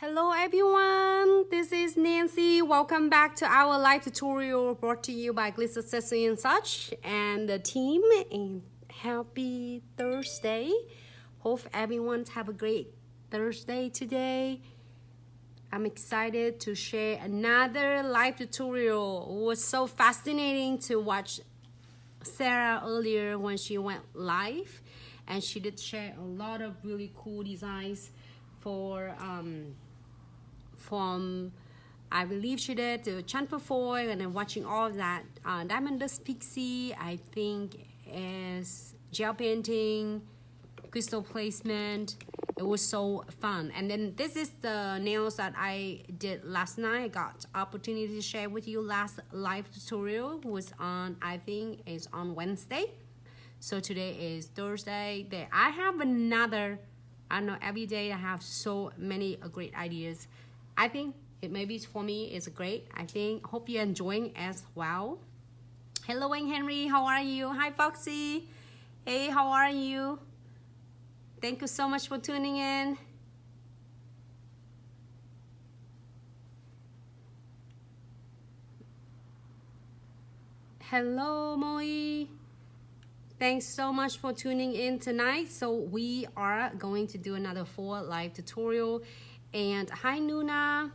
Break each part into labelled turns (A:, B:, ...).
A: Hello everyone, this is Nancy. Welcome back to our live tutorial brought to you by Glitz Accessory and such and the team. And happy Thursday. Hope everyone have a great Thursday today. I'm excited to share another live tutorial. It was so fascinating to watch Sarah earlier when she went live, and she did share a lot of really cool designs for from, I believe she did the chamfer foil, and then watching all of that. Diamond Dust Pixie, I think, is gel painting, crystal placement. It was so fun. And then this is the nails that I did last night. I got opportunity to share with you last live tutorial was on, I think is on Wednesday. So today is Thursday. There I have another, I don't know, every day I have so many great ideas. I think it maybe for me it's great. I think hope you're enjoying as well. Hello Wayne Henry, how are you? Hi Foxy. Hey, how are you? Thank you so much for tuning in. Hello Moi. Thanks so much for tuning in tonight. So we are going to do another 4 live tutorial. And hi Nuna.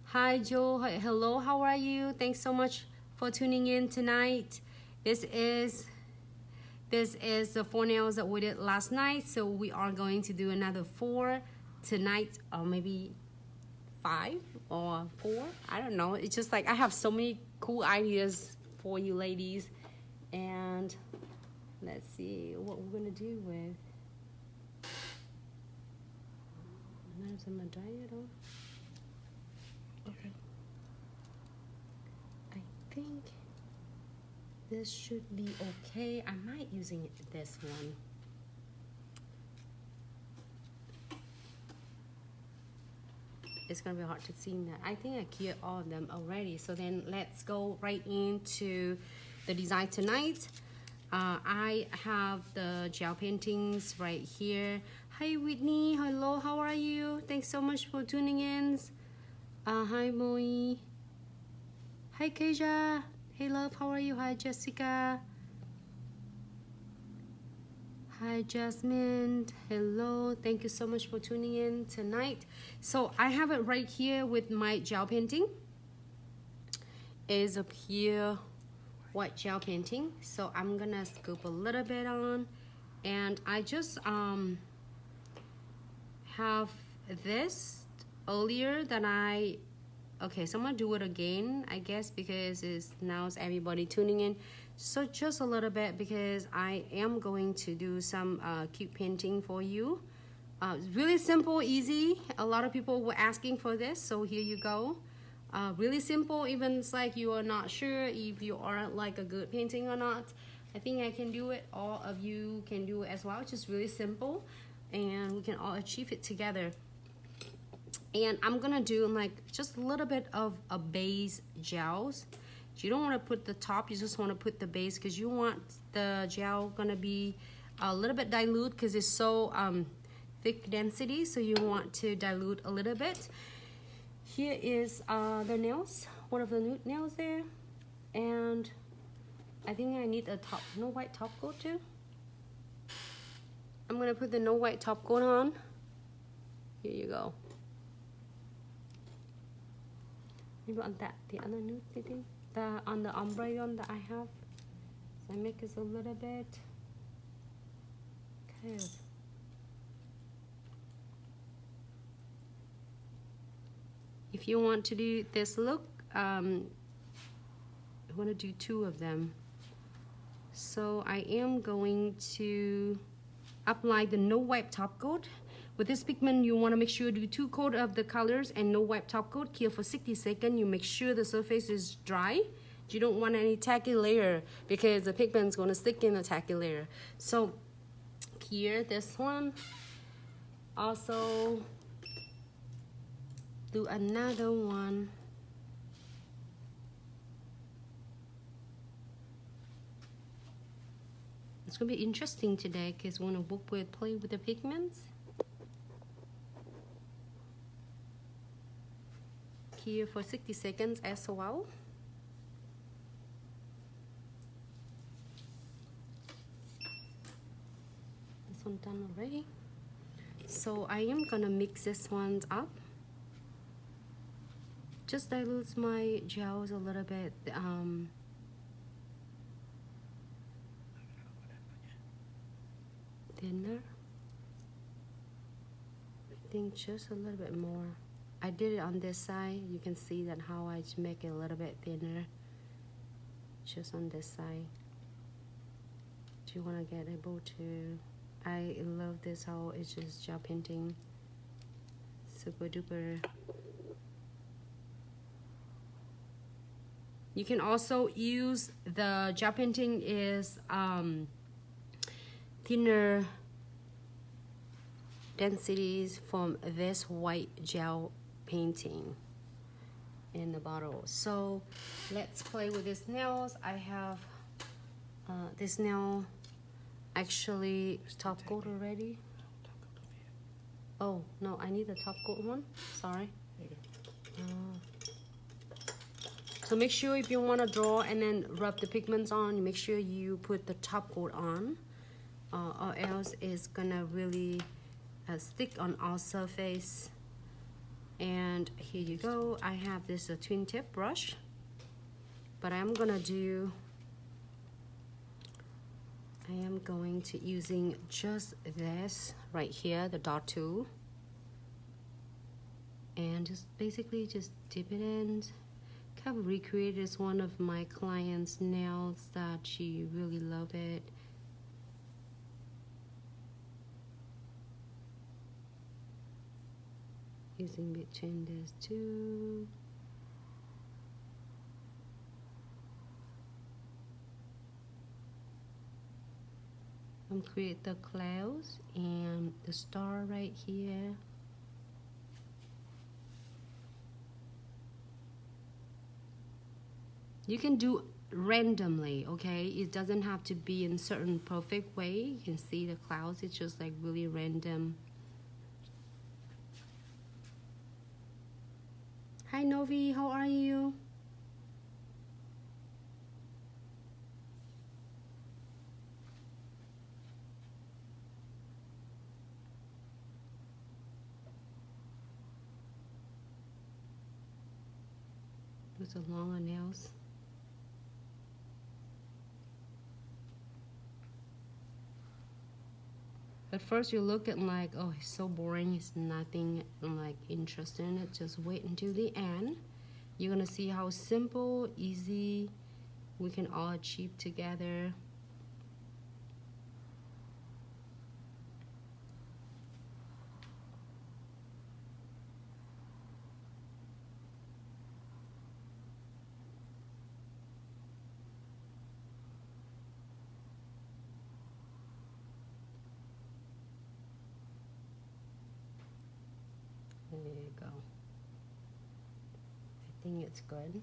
A: Hi Joe. Hello, how are you? Thanks so much for tuning in tonight. This is the 4 nails that we did last night. So we are going to do another 4 tonight, or maybe 5 or 4. I don't know. It's just like I have so many cool ideas for you ladies. And let's see what we're gonna do with. Am I drying it off? Okay. I think this should be okay. I might using this one. It's gonna be hard to see that. I think I cleared all of them already. So then let's go right into the design tonight. I have the gel paintings right here. Hi Whitney, hello, how are you? Thanks so much for tuning in. Hi Moi. Hi Keja. Hey love, how are you? Hi Jessica. Hi Jasmine. Hello, thank you so much for tuning in tonight. So I have it right here with my gel painting. Is up here, white gel painting. So I'm gonna scoop a little bit on, and I just have this earlier that okay, so I'm gonna do it again, I guess, because now it's everybody tuning in. So just a little bit, because I am going to do some cute painting for you. Really simple, easy. A lot of people were asking for this, so here you go. Really simple, even it's like you are not sure if you are like a good painting or not. I think I can do it. All of you can do it as well. It's just really simple, and we can all achieve it together. And I'm gonna do like just a little bit of a base gels. You don't want to put the top, you just want to put the base, because you want the gel gonna be a little bit dilute, because it's so thick density, so you want to dilute a little bit. Here is the nails, one of the nails there, and I think I need a top, no white top coat too. I'm gonna put the no white top coat on. Here you go. Maybe on that, the other nude thing, on the ombre one that I have. So I make this a little bit. Okay. If you want to do this look, I want to do 2 of them. So I am going to apply the no wipe top coat. With this pigment, you want to make sure you do 2 coats of the colors and no wipe top coat. Cure for 60 seconds. You make sure the surface is dry. You don't want any tacky layer, because the pigment is going to stick in the tacky layer. So here, this one. Also do another one. It's gonna be interesting today, because we want to work with, play with the pigments. here for 60 seconds as well. This one done already. So I am gonna mix this one up. Just dilute my gels a little bit. Thinner. I think just a little bit more. I did it on this side. You can see that how I just make it a little bit thinner. Just on this side. Do you want to get able to? I love this how it's just gel painting. Super duper. You can also use the gel painting is thinner densities from this white gel painting in the bottle. So let's play with these nails. I have this nail actually top coat already. Oh no, I need the top coat one. Sorry. So make sure if you want to draw and then rub the pigments on, make sure you put the top coat on, or else it's gonna really stick on our surface. And here you go. I have this twin tip brush, but I am going to using just this right here, the dot tool, and just basically just dip it in. Kind of recreate this one of my clients' nails that she really loved it. Using between these two. And create the clouds and the star right here. You can do randomly, okay? It doesn't have to be in certain perfect way. You can see the clouds, it's just like really random. Hi Novi, how are you? Those are longer nails. At first you look at like, oh, it's so boring, it's nothing like interesting in it. Just wait until the end. You're gonna see how simple, easy we can all achieve together. There you go. I think it's good.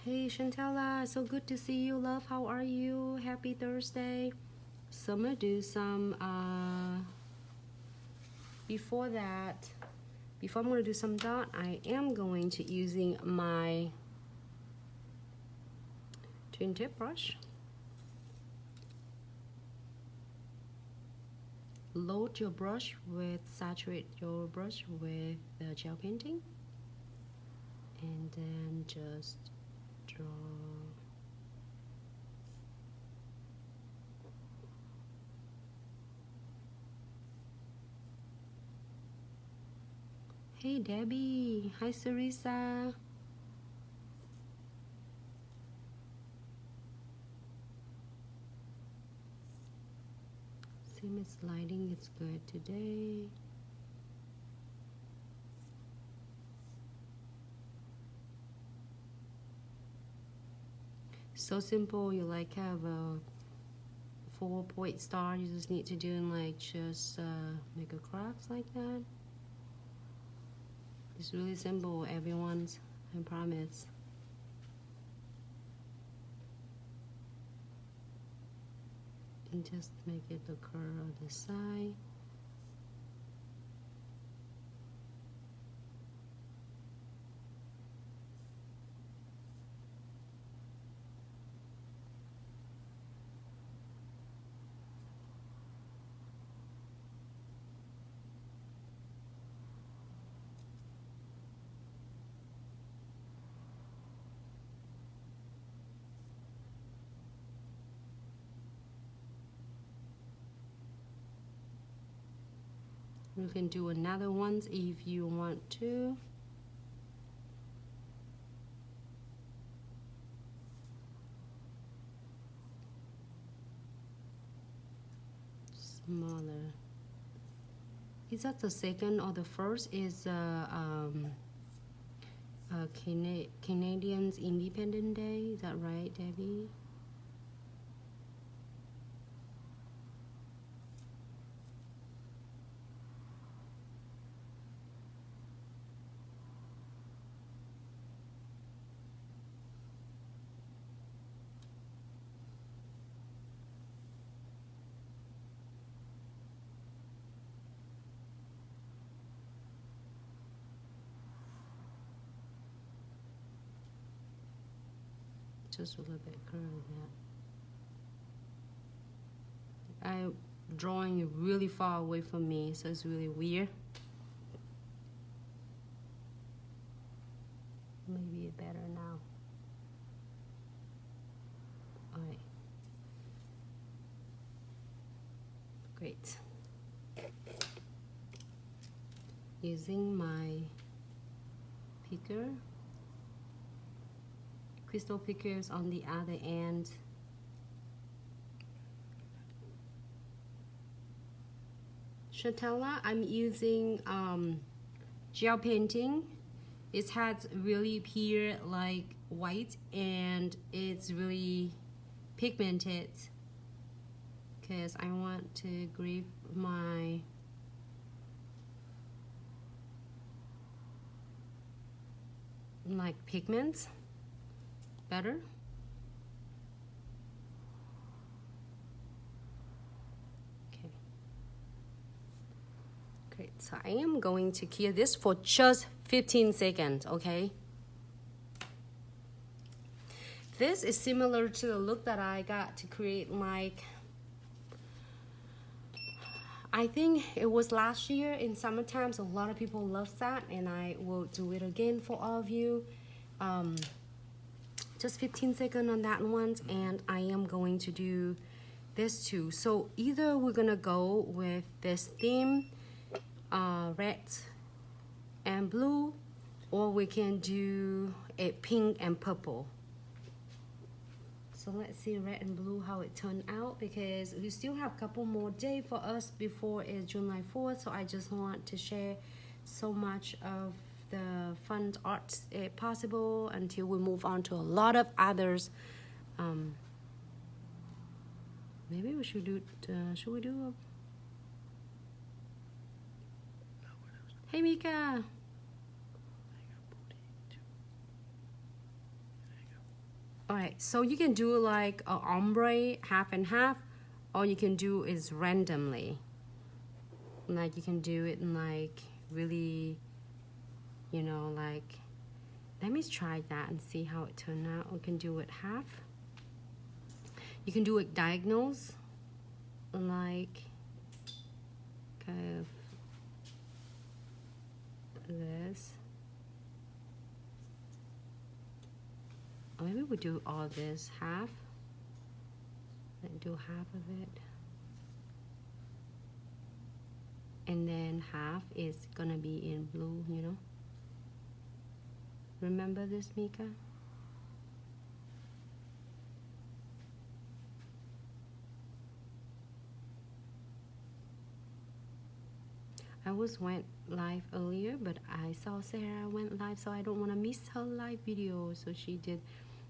A: Hey Chantella, so good to see you, love. How are you? Happy Thursday. So I'm gonna do some before I'm gonna do some dot, I am going to using my twin tip brush. Load your brush with, saturate your brush with the gel painting, and then just draw. Hey Debbie, hi Sarisa. Same as lighting, it's good today. So simple, you like have a 4-point star, you just need to do and like just make a cross like that. It's really simple, everyone's, I promise. And just make it occur on the side. You can do another one if you want to. Smaller. Is that the second or the first? Is Canadians Independence Day? Is that right, Debbie? Just a little bit curly. I'm drawing really far away from me, so it's really weird. Maybe it's better now. All right. Great. Using my picker. Crystal pickers on the other end. Chatella, I'm using gel painting. It has really pure like white and it's really pigmented because I want to grab my like pigments better. Okay. Great. So I am going to cure this for just 15 seconds, okay? This is similar to the look that I got to create like, I think it was last year in summertime, so a lot of people love that, and I will do it again for all of you. Just 15 seconds on that one, and I am going to do this too. So either we're gonna go with this theme, red and blue, or we can do a pink and purple. So let's see red and blue how it turned out, because we still have a couple more days for us before it's July 4th, so I just want to share so much of the fun arts possible until we move on to a lot of others. Maybe we should do should we do hey Mika, all right, so you can do like a ombre half and half, or you can do is randomly, like you can do it in like really, you know, like, let me try that and see how it turned out. We can do it half. You can do it diagonals, like kind of this. Or maybe we do all this half. Then do half of it. And then half is gonna be in blue, you know. Remember this, Mika? I went live earlier, but I saw Sarah went live, so I don't want to miss her live video, so she did.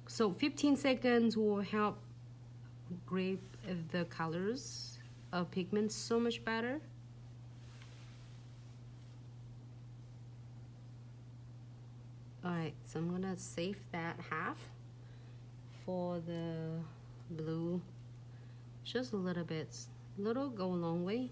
A: So 15 seconds will help grab the colors of pigments so much better. Alright, so I'm gonna save that half for the blue. Just a little bit. Little go a long way.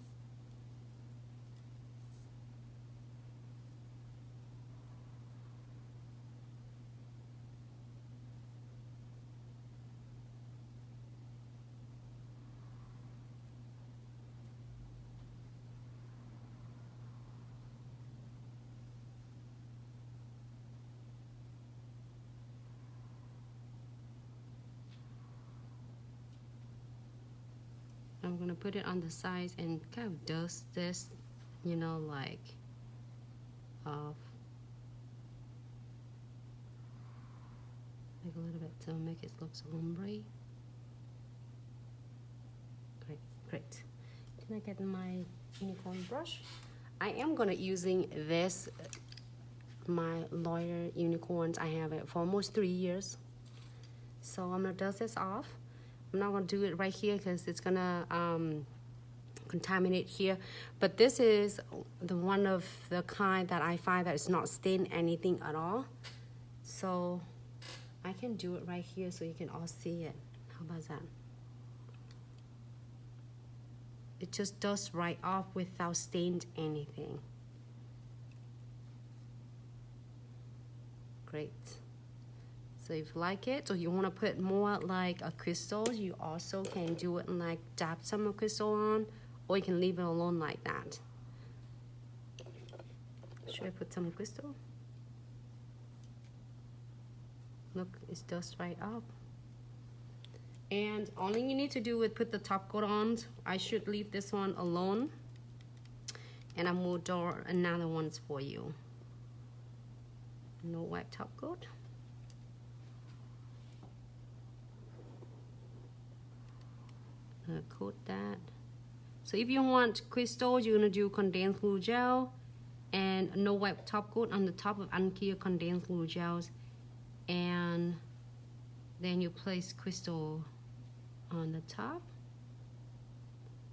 A: I'm gonna put it on the sides and kind of dust this, you know, like off, like a little bit to make it look ombre. Great. Can I get my unicorn brush? I am gonna using this, my Lawyer unicorns. I have it for almost 3 years. So I'm gonna dust this off. I'm not gonna do it right here because it's gonna contaminate here. But this is the one of the kind that I find that it's not stain anything at all. So I can do it right here so you can all see it. How about that? It just does right off without stained anything. Great. So if you like it, or you want to put more like a crystal, you also can do it and like dab some crystal on, or you can leave it alone like that. Should I put some crystal? Look, it does right up. And all you need to do is put the top coat on. I should leave this one alone, and I will do another ones for you. No white top coat. Coat that. So if you want crystal, you're gonna do condensed glue gel and no white top coat on the top of unclear condensed glue gels, and then you place crystal on the top.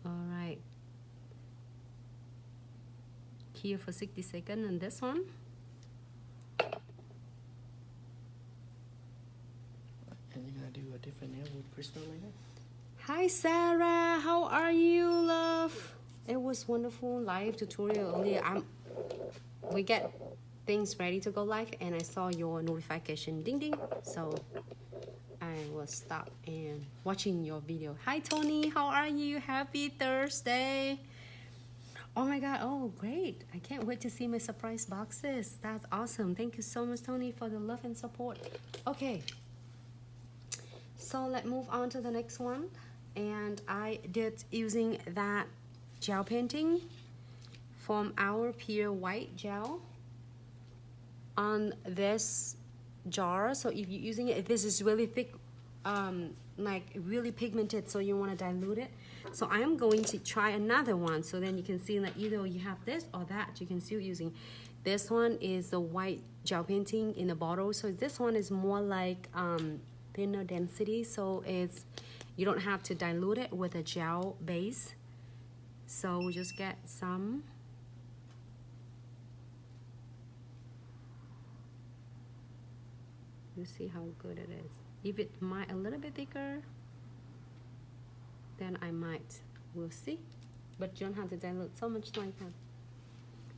A: All right. Here for 60 seconds on this one.
B: And you're gonna do a different nail with crystal later?
A: Hi Sarah, how are you, love? It was wonderful live tutorial earlier. We get things ready to go live, and I saw your notification ding ding, so I will stop and watching your video. Hi Tony, how are you? Happy Thursday. Oh my god, oh great. I can't wait to see my surprise boxes. That's awesome. Thank you so much, Tony, for the love and support. Okay, so let's move on to the next one. And I did using that gel painting from our pure white gel on this jar. So if you're using it, this is really thick, like really pigmented, so you want to dilute it. So I am going to try another one, so then you can see that either you have this or that, you can still using. This one is the white gel painting in the bottle. So this one is more like thinner density, so it's, you don't have to dilute it with a gel base. So we just get some. You see how good it is. If it might a little bit thicker, then I might, we'll see. But you don't have to dilute so much like that.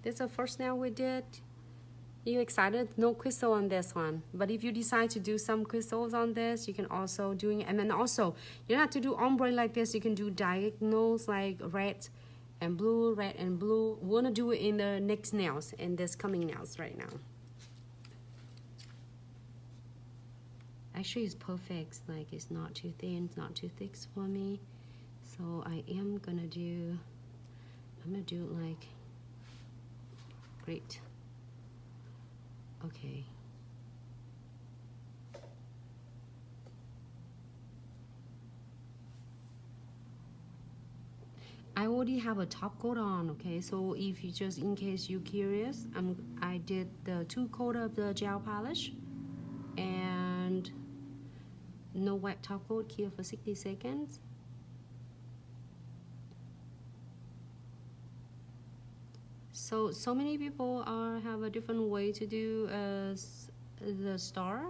A: This is the first nail we did. You excited? No crystal on this one. But if you decide to do some crystals on this, you can also do it. And then also, you don't have to do ombre like this. You can do diagonals like red and blue, red and blue. We want to do it in the next nails, in this coming nails right now. Actually, it's perfect. Like, it's not too thin, it's not too thick for me. So I am gonna do, I'm gonna do it like, great. Okay. I already have a top coat on, okay? So if you just, in case you're curious, I did the 2 coat of the gel polish and no wet top coat here for 60 seconds. So many people have a different way to do the star,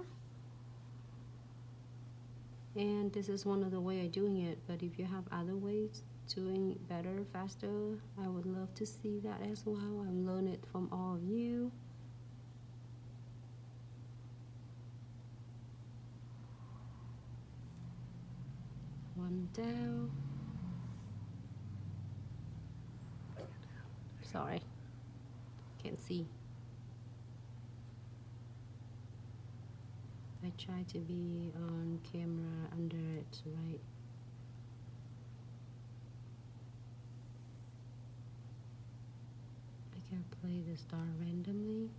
A: and this is one of the way of doing it. But if you have other ways doing better, faster, I would love to see that as well. I'm learning it from all of you. One down. Sorry. Can't see. I try to be on camera under it, right? can play the star randomly.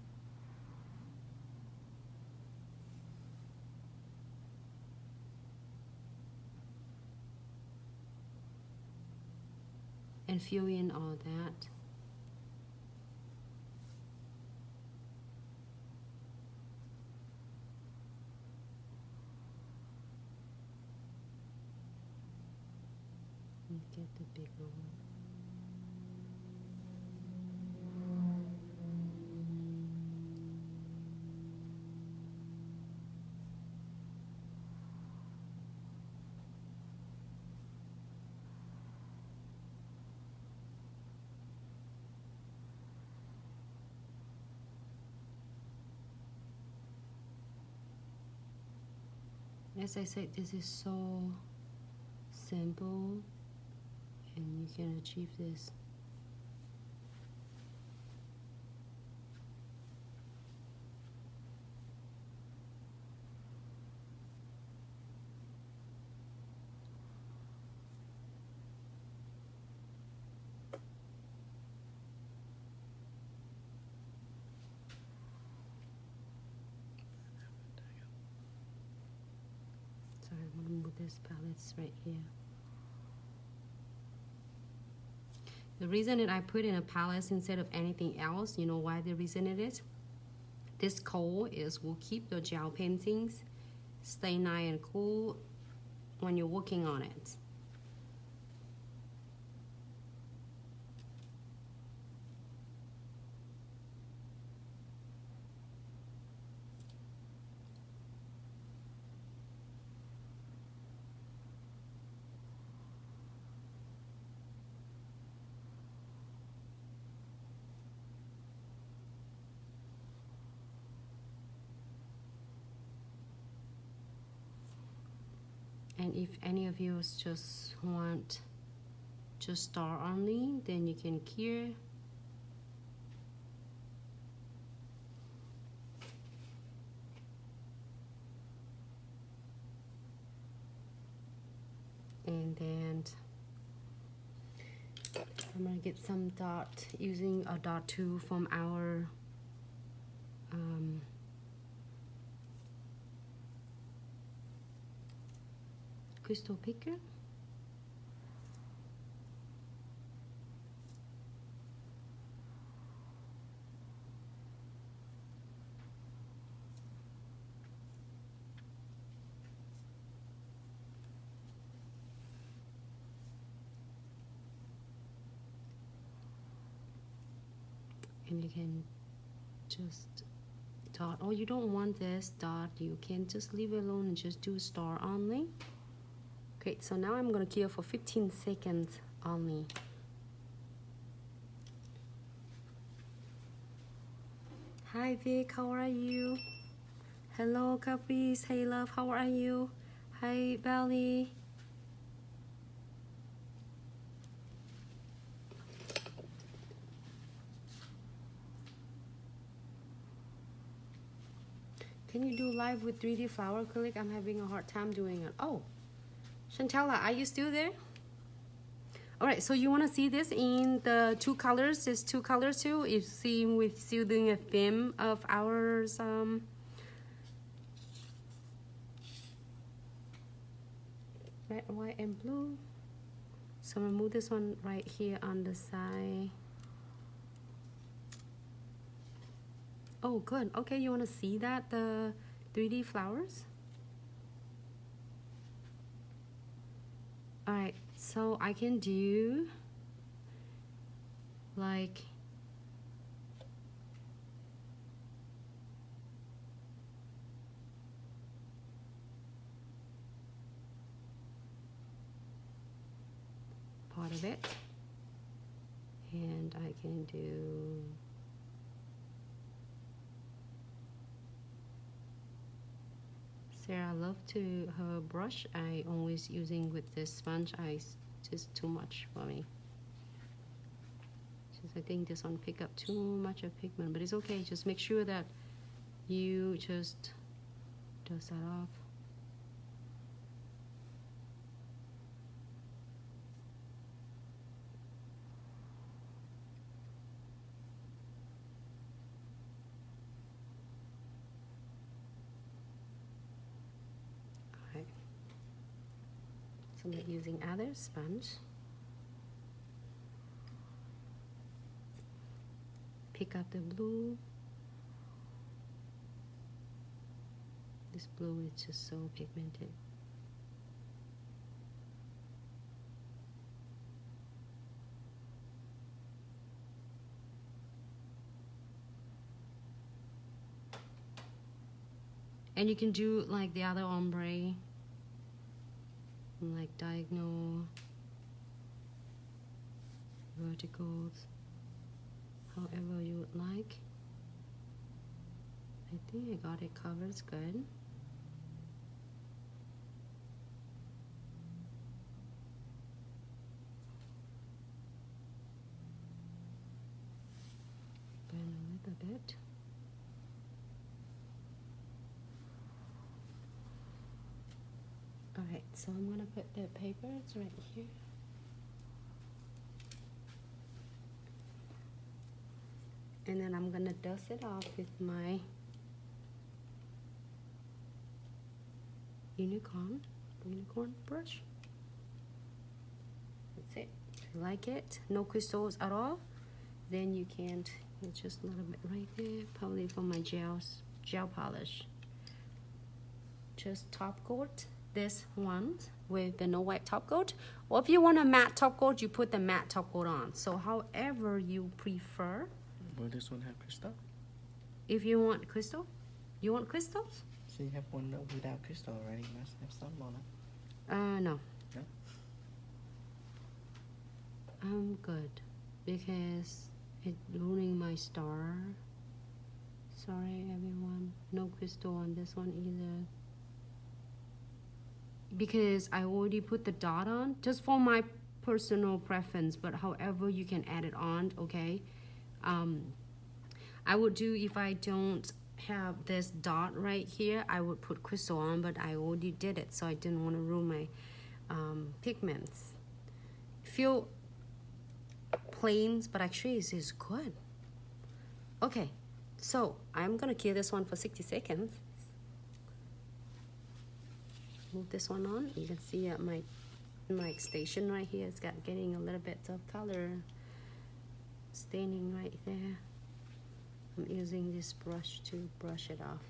A: And fill in all that. And get the bigger one. As I said, this is so simple and you can achieve this. Sorry, I'm gonna move this palettes right here. The reason that I put in a palette instead of anything else, you know why the reason it is? This coal will keep your gel paintings stay nice and cool when you're working on it. And if any of you just want just star only, then you can clear. And then I'm gonna get some dot using a dot tool from our crystal picker. And you can just dot, or you don't want this dot, you can just leave it alone and just do star only. Okay, so now I'm gonna cure for 15 seconds only. Hi Vic, how are you? Hello Caprice, hey love, how are you? Hi Belly. Can you do live with 3D flower acrylic? I'm having a hard time doing it. Oh, Chantella, are you still there? All right, so you want to see this in the two colors? There's two colors too. You see, we're still doing a theme of ours. Red, white, and blue. So I'm gonna move this one right here on the side. Oh, good. Okay, you want to see that, the 3D flowers? All right, so I can do like part of it, and I can do Sarah love to her brush. I always using with this sponge. Just too much for me. Just I think this one pick up too much of pigment, but it's okay. Just make sure that you just dust that off. I'm using other sponge. Pick up the blue. This blue is just so pigmented. And you can do like the other ombre, like diagonal, verticals, however you would like. I think I got it covered, it's good. Burn a little bit. Alright, so I'm gonna put the papers right here. And then I'm gonna dust it off with my unicorn brush. That's it. If you like it, no crystals at all, then you can't. It's just a little bit right there, probably for my gel polish. Just top coat this one with the no wipe top coat, or if you want a matte top coat, you put the matte top coat on. So however you prefer.
B: Will this one have crystal?
A: If you want crystal, you want crystals?
B: So you have one without crystal already. Must have some on it.
A: No.
B: No?
A: I'm good because it's ruining my star. Sorry everyone, no crystal on this one either. Because I already put the dot on, just for my personal preference, but however you can add it on, okay? I would do, if I don't have this dot right here, I would put crystal on, but I already did it, so I didn't want to ruin my pigments. Feel plain, but actually it is good. Okay, so I'm gonna kill this one for 60 seconds. Move this one on. You can see my station right here, it's got getting a little bit of color staining right there. I'm using this brush to brush it off.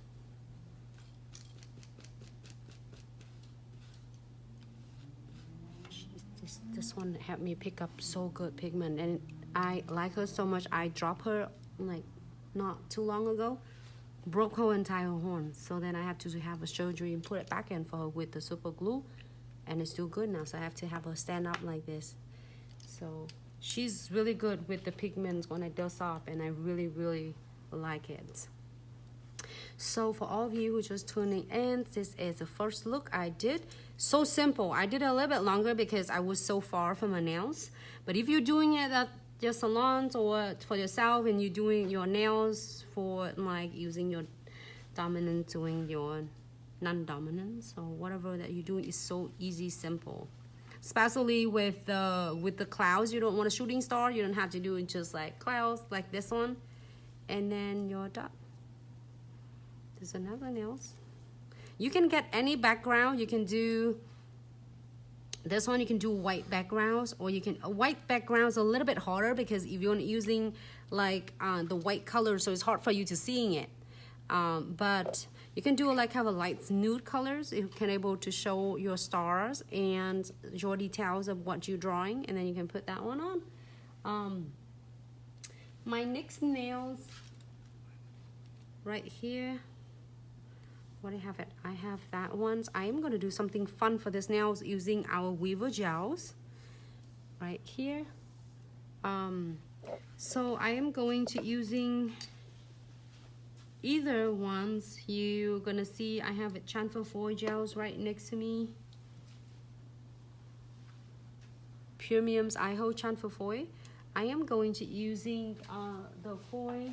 A: This one helped me pick up so good pigment, and I like her so much. I dropped her like not too long ago, broke her entire horn, so then I had to have a surgery and put it back in for her with the super glue, and it's still good now, so I have to have her stand up like this. So she's really good with the pigments when I dust off, and I really like it. So for all of you who just tuning in, this is the first look I did. So simple. I did a little bit longer because I was so far from my nails, but if you're doing it at your salons or for yourself and you're doing your nails for like using your dominant, doing your non-dominance or whatever that you're doing, is so easy, simple. Especially with the clouds, you don't want a shooting star, you don't have to do it just like clouds like this one, and then you're done. There's another nails. You can get any background. You can do this one, you can do white backgrounds, or you can white backgrounds a little bit harder because if you're using like the white color, so it's hard for you to seeing it. But you can do like have a light nude colors. You can able to show your stars and your details of what you're drawing, and then you can put that one on. My next nails right here. What I have it? I have that one. I am going to do something fun for this nails using our Weaver gels right here. So I am going to using either ones. You're gonna see I have a chamfer foil gels right next to me. Premium's iHo chamfer foil. I am going to using the foil.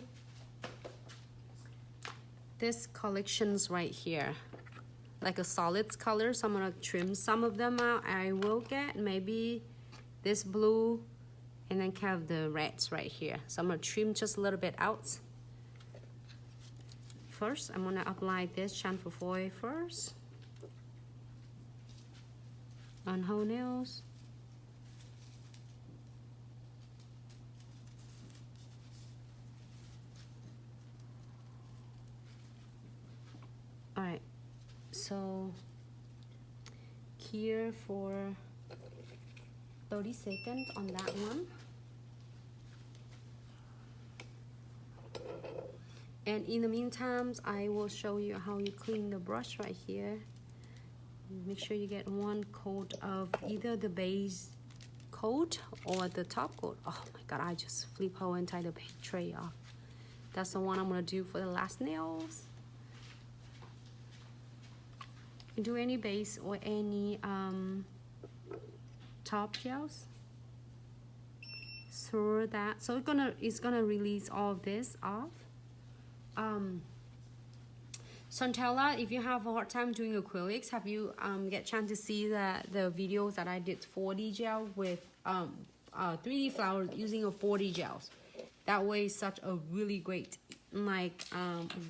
A: This collections right here, like a solids color, so I'm gonna trim some of them out. I will get maybe this blue and then have the reds right here, so I'm gonna trim just a little bit out. First I'm gonna apply this chamfer foil first. on whole nails. All right, so here for 30 seconds on that one. And in the meantime, I will show you how you clean the brush right here. Make sure you get one coat of either the base coat or the top coat. Oh my God, I just flip whole entire tray off. That's the one I'm gonna do for the last nails. You can do any base or any top gels. So that, so it's gonna release all of this off. Chantella, if you have a hard time doing acrylics, have you get chance to see the videos that I did 4D gel with 3D flowers using a 4D gels? That way, it's such a really great like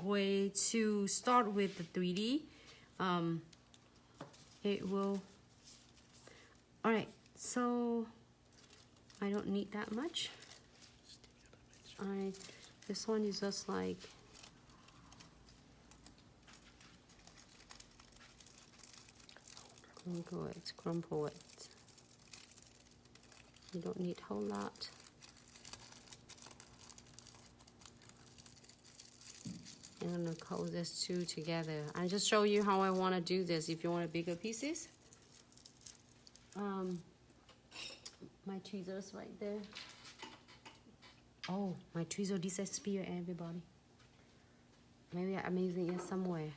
A: way to start with the 3D. It will. All right, so I don't need that much. This one is just like. Crumple it. You don't need a whole lot. I'm gonna coat this two together. I just show you how I want to do this. If you want bigger pieces, my tweezers right there. Oh, my tweezer disappeared, everybody. Maybe I'm using it somewhere.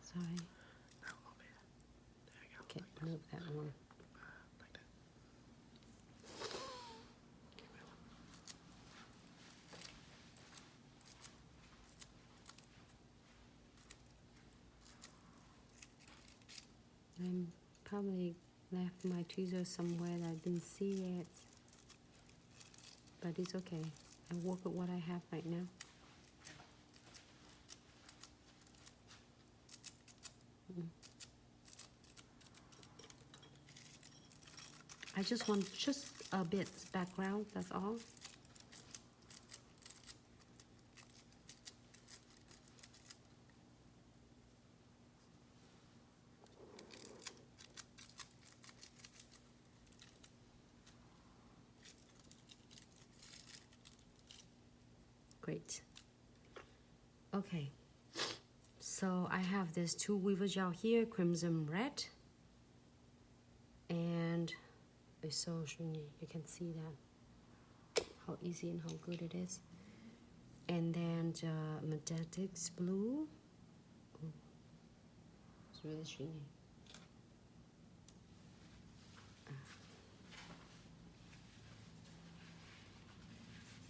A: Sorry.
B: No, over here. There you go.
A: Okay, move that one.
B: Like that.
A: I'm probably left my tweezers somewhere that I didn't see it. But it's okay. I work with what I have right now. I just want just a bit background, that's all. Great. Okay, so I have this 2 weaver gel here, crimson red, and it's so shiny. You can see that how easy and how good it is. And then the Magnetic's blue. Ooh, it's really shiny.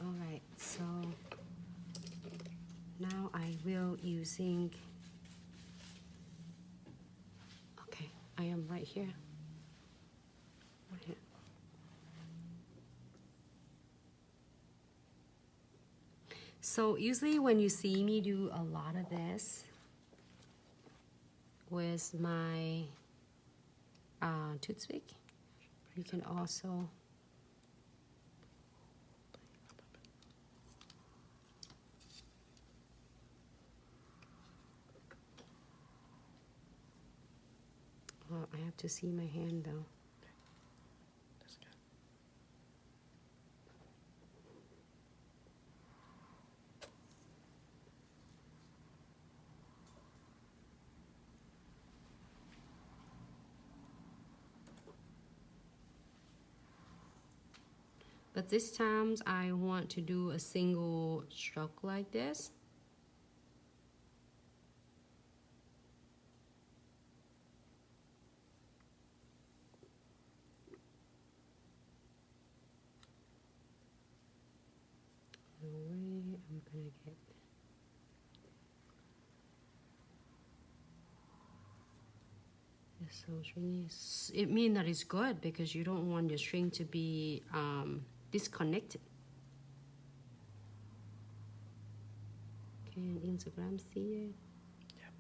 A: All right, so now I will using. Okay, I am right here. Right here. So usually when you see me do a lot of this with my toothpick, you can also I have to see my hand though.
B: That's good.
A: But this time I want to do a single stroke like this. I'm gonna get this so stringy. It means that it's good because you don't want your string to be disconnected. Can Instagram see it? Yeah.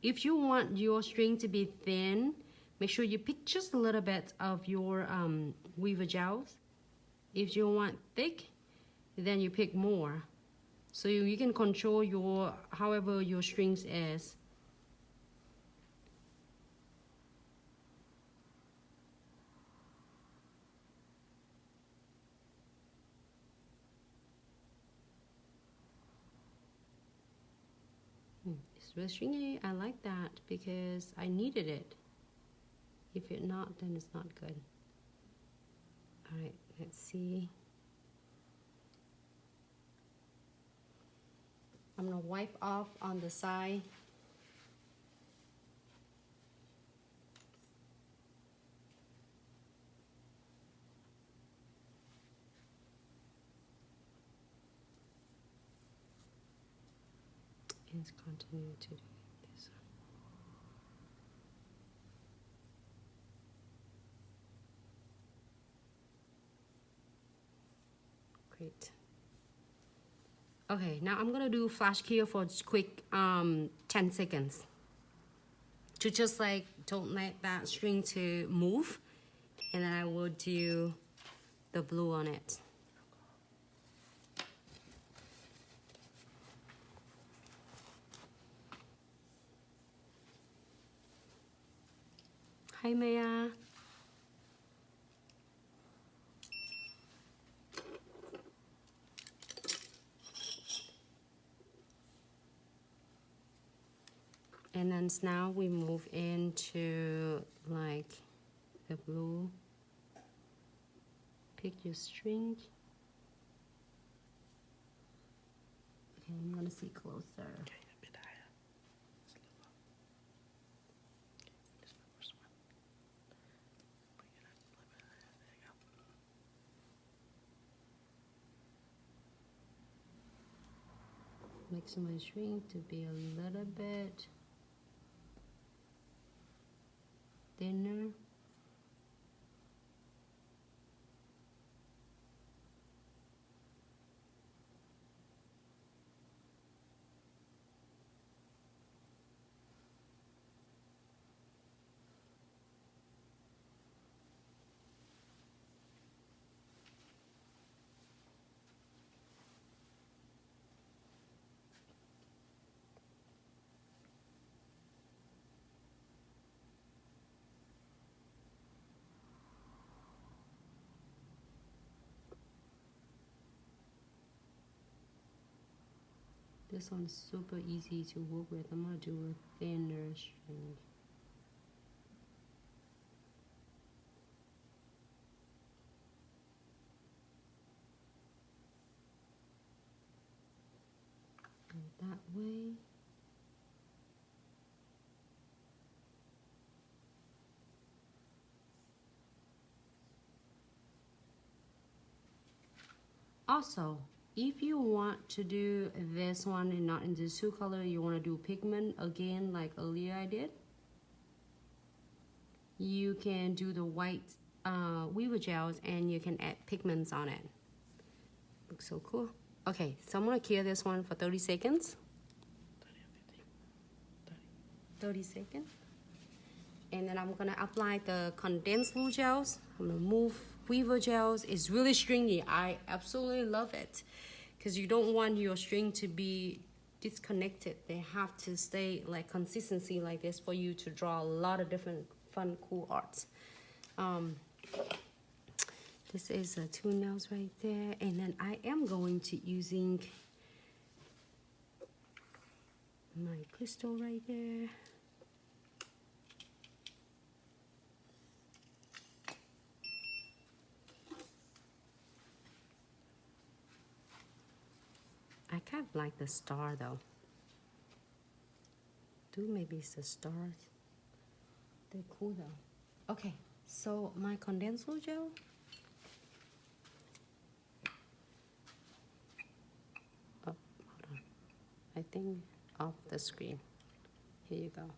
A: If you want your string to be thin, make sure you pick just a little bit of your weaver gels. If you want thick, then you pick more. So you can control your however your strings is. It's really stringy. I like that because I needed it. If it's not, then it's not good. All right, let's see. I'm gonna wipe off on the side. And continue to do this one. Great. Okay, now I'm gonna do flash cure for quick 10 seconds. To just like don't let that string to move, and then I will do the blue on it. Hi Maya. And then now we move into like the blue. Pick your string. Okay, I'm gonna see closer.
B: Okay, a bit higher. It's a little low. Okay, this is my first one. Bring it up a little bit higher. There you
A: go. Make some of my string to be a little bit thinner. This one's super easy to work with. I'm gonna do a thinner string. Go that way. Also, if you want to do this one and not in the two color, you want to do pigment again like earlier I did, you can do the white weaver gels and you can add pigments on it. Looks so cool. Okay, so I'm going to cure this one for 30 seconds. 30 seconds. And then I'm going to apply the condensed glue gels. I'm going to move weaver gels. It's really stringy. I absolutely love it because you don't want your string to be disconnected. They have to stay like consistency like this for you to draw a lot of different fun, cool arts. This is 2 nails right there. And then I am going to using my crystal right there. I kind of like the star though. Maybe it's the stars. They're cool though. Okay, so my condensed gel. Oh, hold on. I think off the screen. Here you go.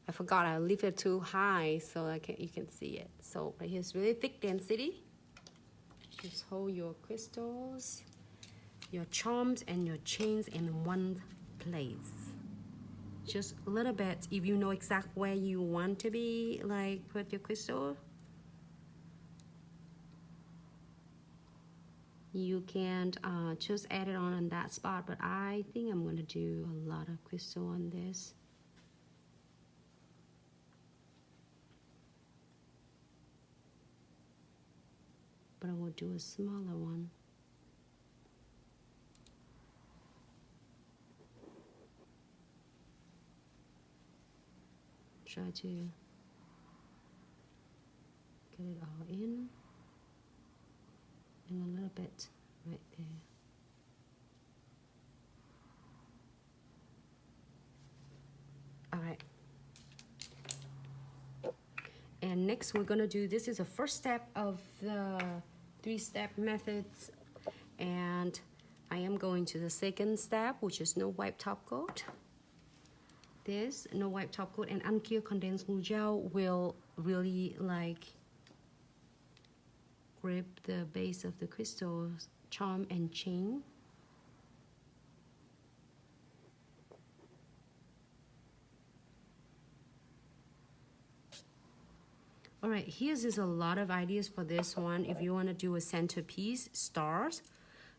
A: I forgot I leave it too high so you can see it. So right here's really thick density. Just hold your crystals, your charms and your chains in one place. Just a little bit. If you know exactly where you want to be, like put your crystal, you can just add it on that spot. But I think I'm gonna do a lot of crystal on this. But I will do a smaller one. Try to get it all in and a little bit right there. All right. And next we're gonna do, this is the first step of the 3-step methods, and I am going to the second step, which is no wipe top coat. This no wipe top coat and unclear condensed glue gel will really like grip the base of the crystal charm and chain. All right, here's a lot of ideas for this one. If you want to do a centerpiece, stars,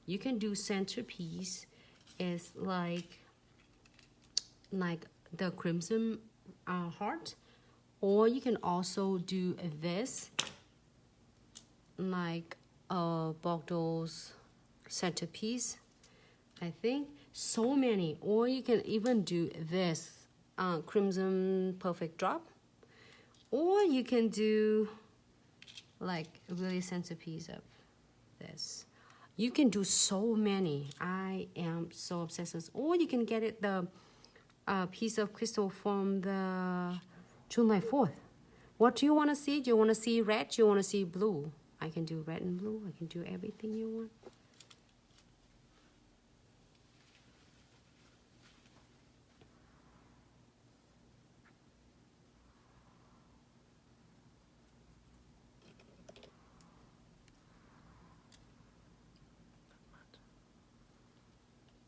A: you can do centerpiece is like the crimson heart, or you can also do this like a Bordeaux's centerpiece. I think so many, or you can even do this crimson perfect drop, or you can do like a really centerpiece of this. You can do so many. I am so obsessed with, or you can get it the piece of crystal from the July 4th. What do you want to see? Do you want to see red? Do you want to see blue? I can do red and blue. I can do everything you want.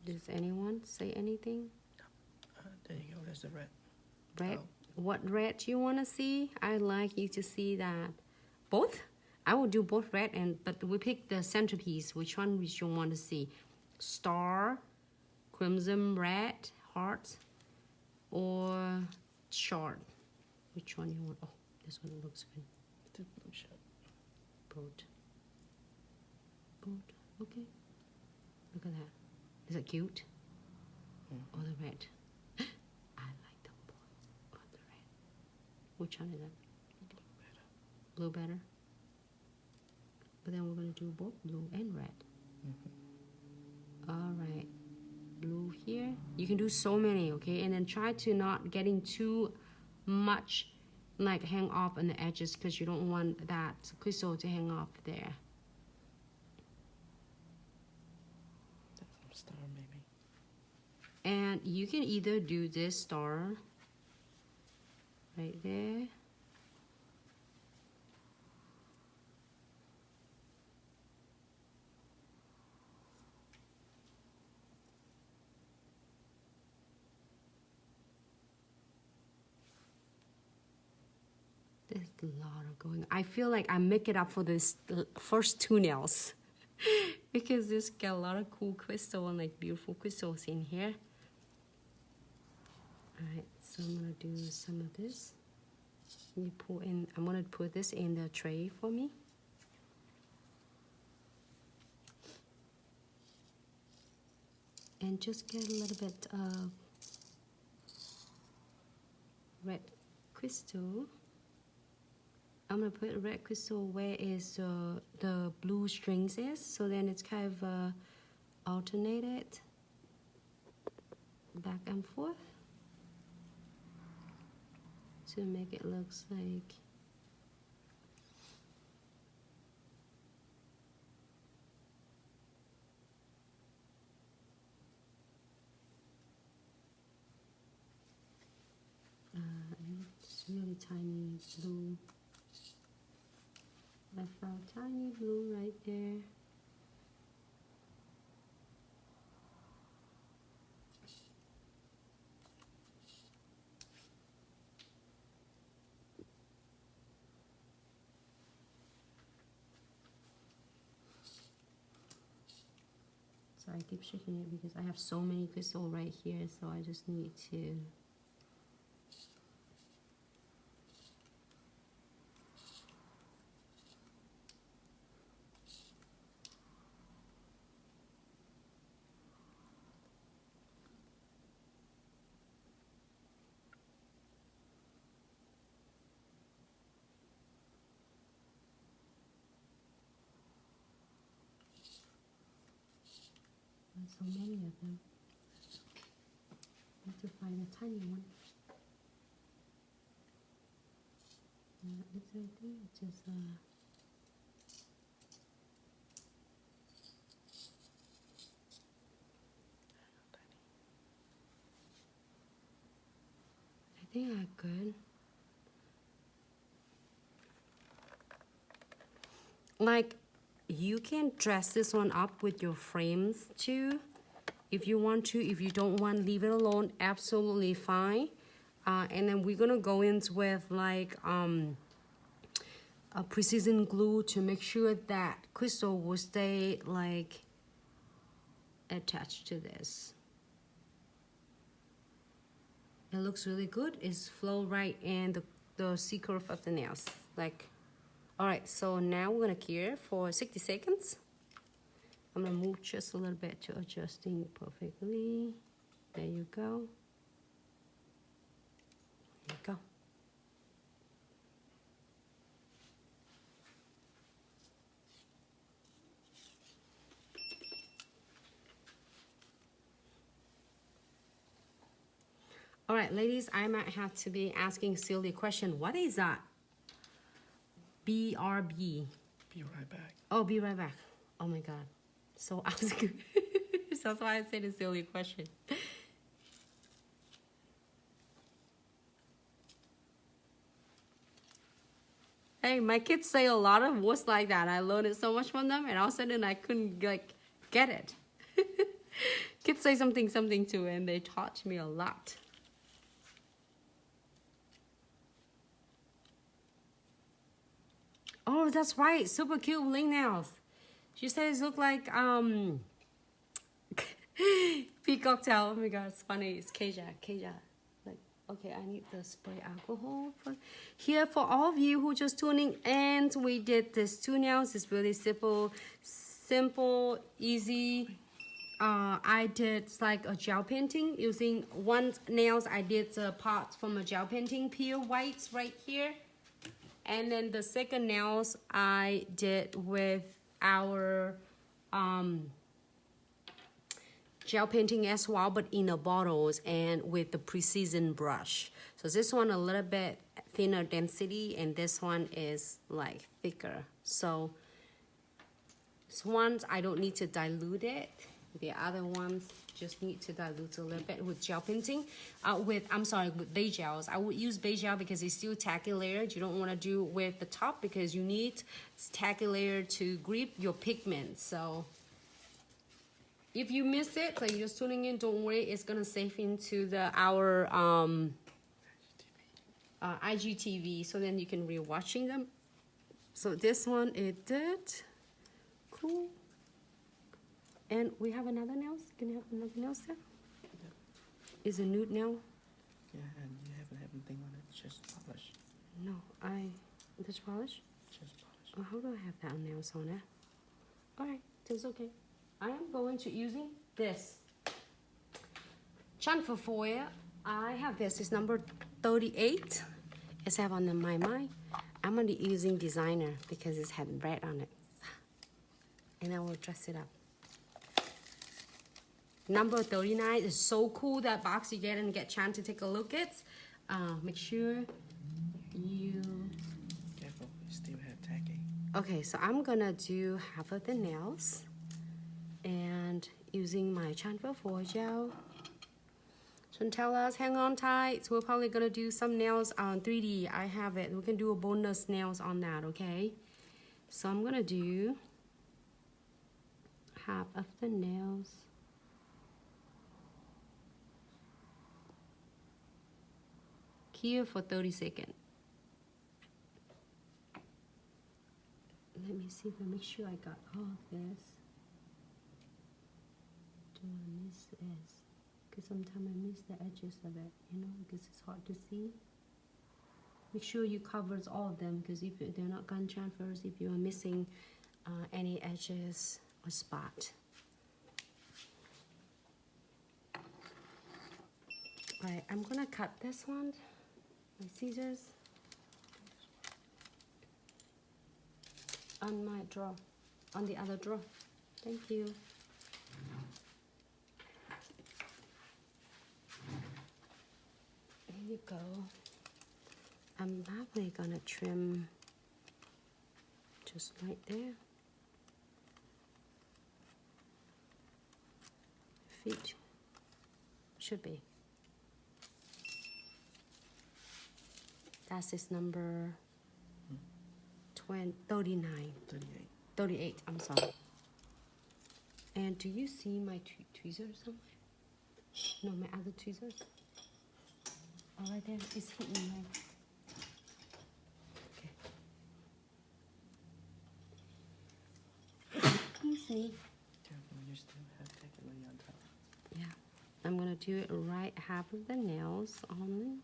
A: Does anyone say anything?
B: There you go, there's the red.
A: Red?
B: Oh.
A: What red you want to see? I'd like you to see that. Both? I will do both red and, but we pick the centerpiece. Which one would you want to see? Star, crimson, red, heart, or short? Which one you want? Oh, this one looks good.
B: The blue shot.
A: Both. Both. Okay. Look at that. Is it cute? Or the red? I like them both. Or the red. Which one is that? Blue better. But then we're going to do both blue and red. All right. Blue here. You can do so many, okay? And then try to not getting too much like hang off on the edges, because you don't want that crystal to hang off there.
B: Star maybe.
A: And you can either do this star right there, there's a lot of going. I feel like I make it up for this first 2 nails. Because there's got a lot of cool crystal and like beautiful crystals in here. Alright, so I'm gonna do some of this. You pull in, I'm gonna put this in the tray for me. And just get a little bit of red crystal. I'm gonna put red crystal where is the blue strings is, so then it's kind of alternated back and forth to make it looks like it's really tiny blue. I found tiny blue right there. sorry, I keep shaking it because I have so many crystal right here, so I just need to. There's so many of them. I have to find a tiny one. It's right there. It's just I think I could. Like, you can dress this one up with your frames too, if you want to. If you don't want, leave it alone, absolutely fine. And then we're gonna go in with like a precision glue to make sure that crystal will stay like attached to this. It looks really good. It's flow right in the C-curve of the nails. Like, all right, so now we're gonna cure for 60 seconds. I'm gonna move just a little bit to adjusting perfectly. There you go. There you go. All right, ladies, I might have to be asking silly question. What is that? BRB.
B: Be right back.
A: Oh, be right back. Oh my God. So I was good. So that's why I said a silly question. Hey, my kids say a lot of words like that. I learned it so much from them, and all of a sudden I couldn't like get it. Kids say something too, and they taught me a lot. Oh, that's right. Super cute bling nails. She says look like peacock tail. Oh my God, it's funny. It's Keja. Like, okay, I need the spray alcohol for here for all of you who just tuning in. We did this 2 nails. It's really simple, easy. I did like a gel painting using 1 nails. I did the parts from a gel painting, pure whites right here. And then the second nails I did with our gel painting as well, but in the bottles and with the precision brush. So this one a little bit thinner density, and this one is like thicker. So this ones I don't need to dilute it. The other ones just need to dilute a little bit with gel painting. With beige gels. I would use beige gel because it's still tacky layered. You don't want to do with the top because you need tacky layer to grip your pigment. So if you miss it, like you're just tuning in, don't worry. It's gonna save into our IGTV, so then you can re-watching them. So this one it did. Cool. And we have another nails. Can you have another nails there? Yeah. Is a nude nail?
B: Yeah, and you haven't had anything on it. Just polish.
A: No, this polish?
B: Just polish.
A: Oh, how do I have that nails on it? Alright, that's okay. I am going to using this chamfer foil. I have this. It's number 38. It's have on my mind. I'm gonna be using designer because it's had red on it, and I will dress it up. Number 39 is so cool. That box you get and get chance to take a look at. Make sure you.
B: Careful, you still have tacky.
A: Okay, so I'm gonna do half of the nails, and using my chamfer foil gel. Chantelas, hang on tight. So we're probably gonna do some nails on 3D. I have it. We can do a bonus nails on that, okay? So I'm gonna do half of the nails. Here for 30 seconds. Let me see if I make sure I got all of this. what I miss is, because sometimes I miss the edges of it, you know, because it's hard to see. Make sure you covers all of them, because if they're not gun transfers, if you are missing any edges or spot. Alright, I'm gonna cut this one, my scissors, on my drawer, on the other drawer. Thank you. There you go. I'm probably gonna trim just right there. Feet should be. That's number 39.
B: 38.
A: 38, I'm sorry. And do you see my tweezers somewhere? No, my other tweezers. Oh, right there. It's hitting my... Okay. Excuse me.
B: Careful, you still have technically on top.
A: Yeah. I'm going to do it right half of the nails only.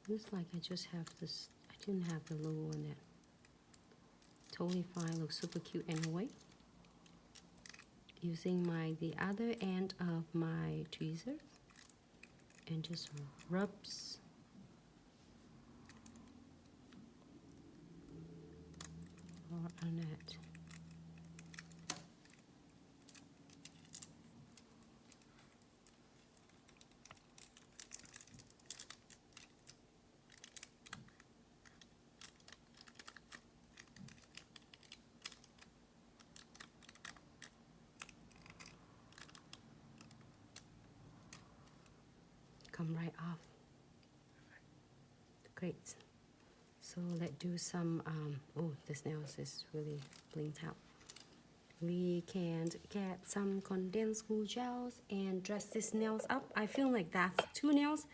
A: Looks like I just have this, I didn't have the logo on it. Totally fine, looks super cute anyway. Using the other end of my tweezers and just rubs on it. Come right off. Great. So let's do some, oh, this nails is really blinked out. We can get some condensed glue gels and dress these nails up. I feel like that's 2 nails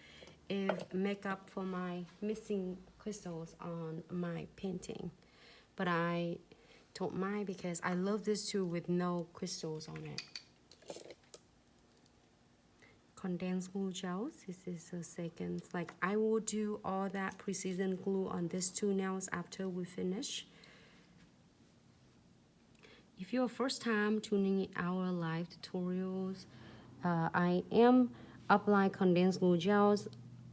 A: if make up for my missing crystals on my painting. But I don't mind because I love this too with no crystals on it. Condensed glue gels, this is a second. Like I will do all that precision glue on these 2 nails after we finish. If you're first time tuning in our live tutorials, I am applying condensed glue gels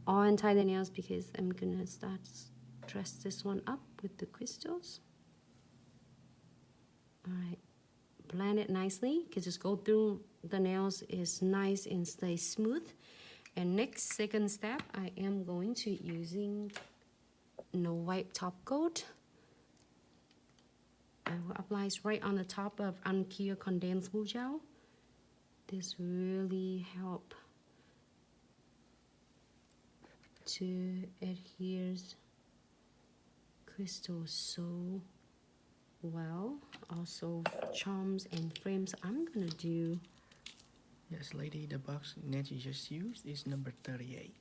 A: on the nails because I'm gonna start dress this one up with the crystals. All right, blend it nicely, because just go through the nails is nice and stay smooth. And next, second step, I am going to using no white top coat. I will apply it right on the top of unclear condensed glue gel. This really help to adhere crystals so well. Also charms and frames. I'm gonna do.
B: Yes, lady, the box Nancy just used is number 38.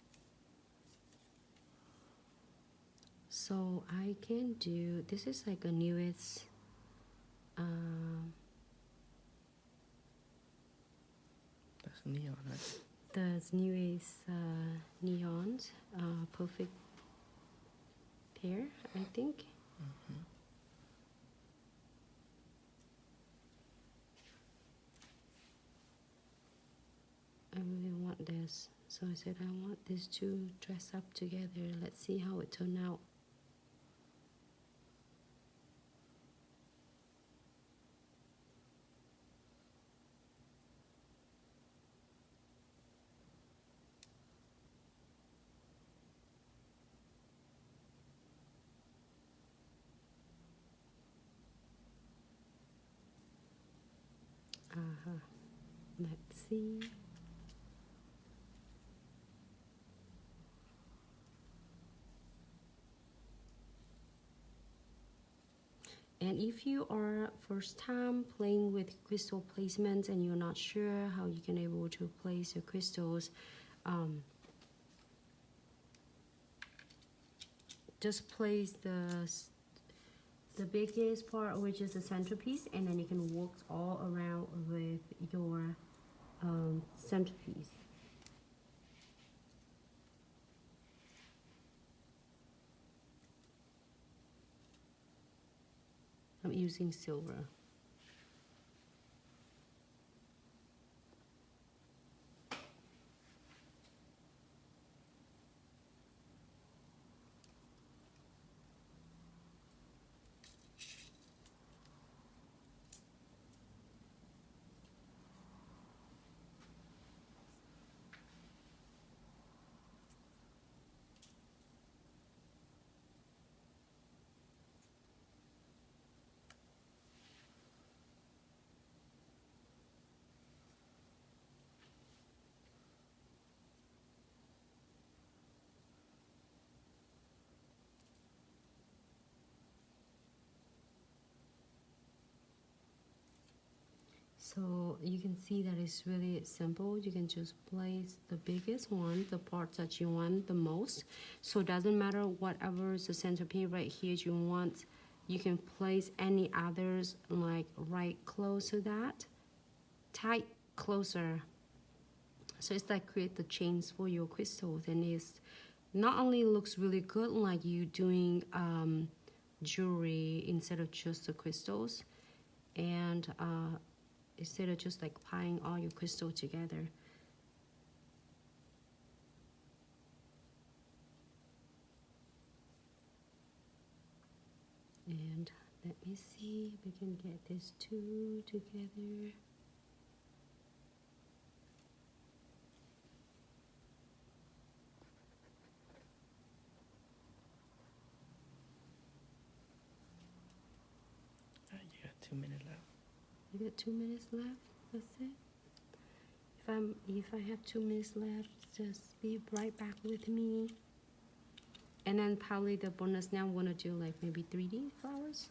A: So I can do, this is like a newest,
B: That's neon, right?
A: the newest neons, perfect pair, I think.
B: Mm-hmm.
A: I really want this, so I said I want these 2 dress up together. Let's see how it turned out. Let's see. And if you are first time playing with crystal placements and you're not sure how you can able to place your crystals, just place the biggest part, which is the centerpiece, and then you can work all around with your centerpiece. I'm using silver. So you can see that it's really simple. You can just place the biggest one, the part that you want the most. So it doesn't matter whatever is the centerpiece right here you want. You can place any others like right close to that, tight closer. So it's like create the chains for your crystals, and it's not only looks really good like you doing jewelry instead of just the crystals, and instead of just like piling all your crystal together. And let me see if we can get these two together.
B: You got 2 minutes left.
A: You got 2 minutes left. That's it. If I have 2 minutes left, just be right back with me. And then probably the bonus now I'm gonna do like maybe 3D flowers.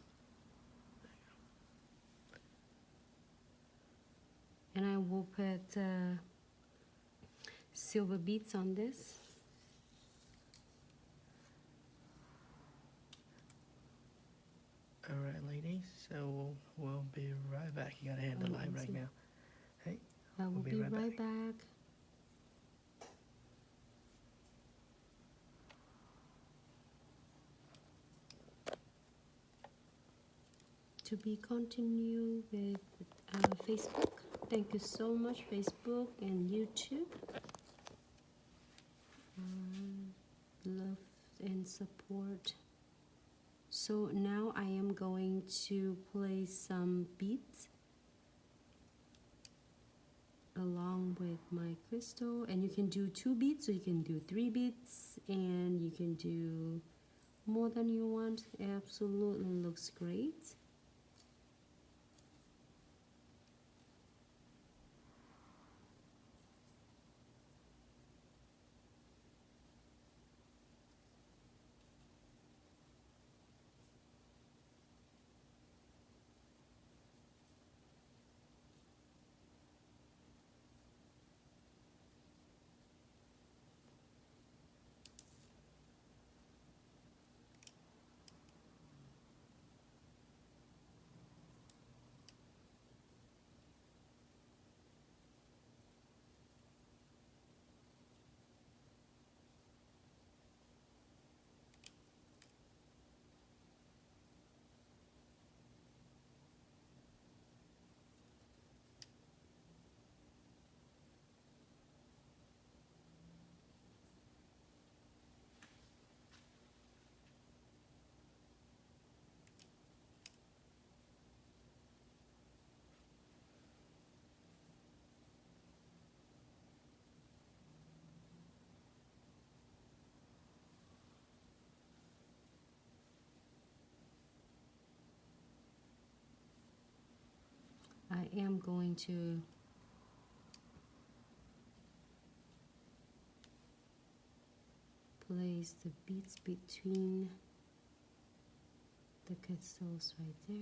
A: And I will put silver beads on this.
B: All right, ladies. So we'll be right back. You gotta hand the light right now. Hey,
A: I will be right back. To be continued with Facebook. Thank you so much, Facebook and YouTube. Love and support. So now I am going to place some beads along with my crystal, and you can do 2 beads, so you can do 3 beads, and you can do more than you want. Absolutely looks great. I am going to place the beads between the crystals right there.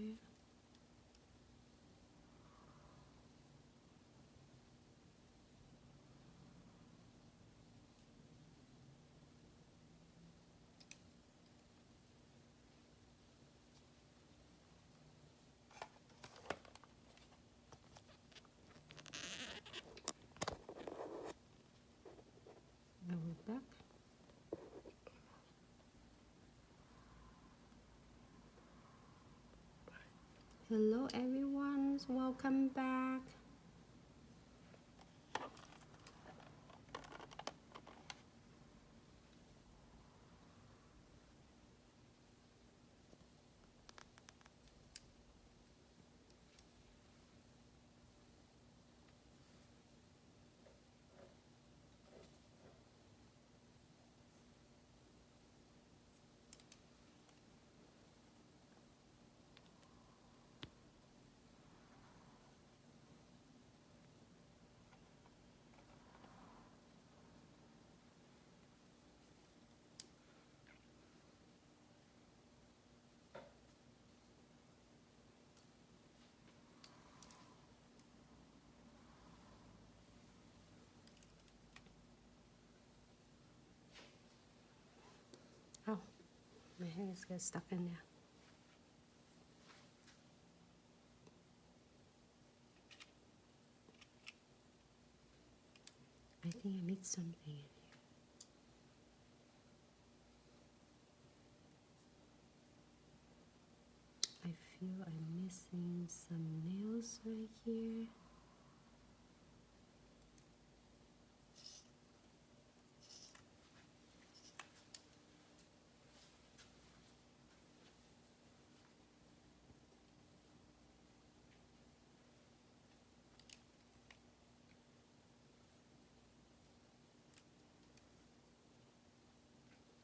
A: Now we're back. Hello everyone, welcome back. Oh, my hair is get stuck in there. I think I missed something in here. I feel I'm missing some nails right here.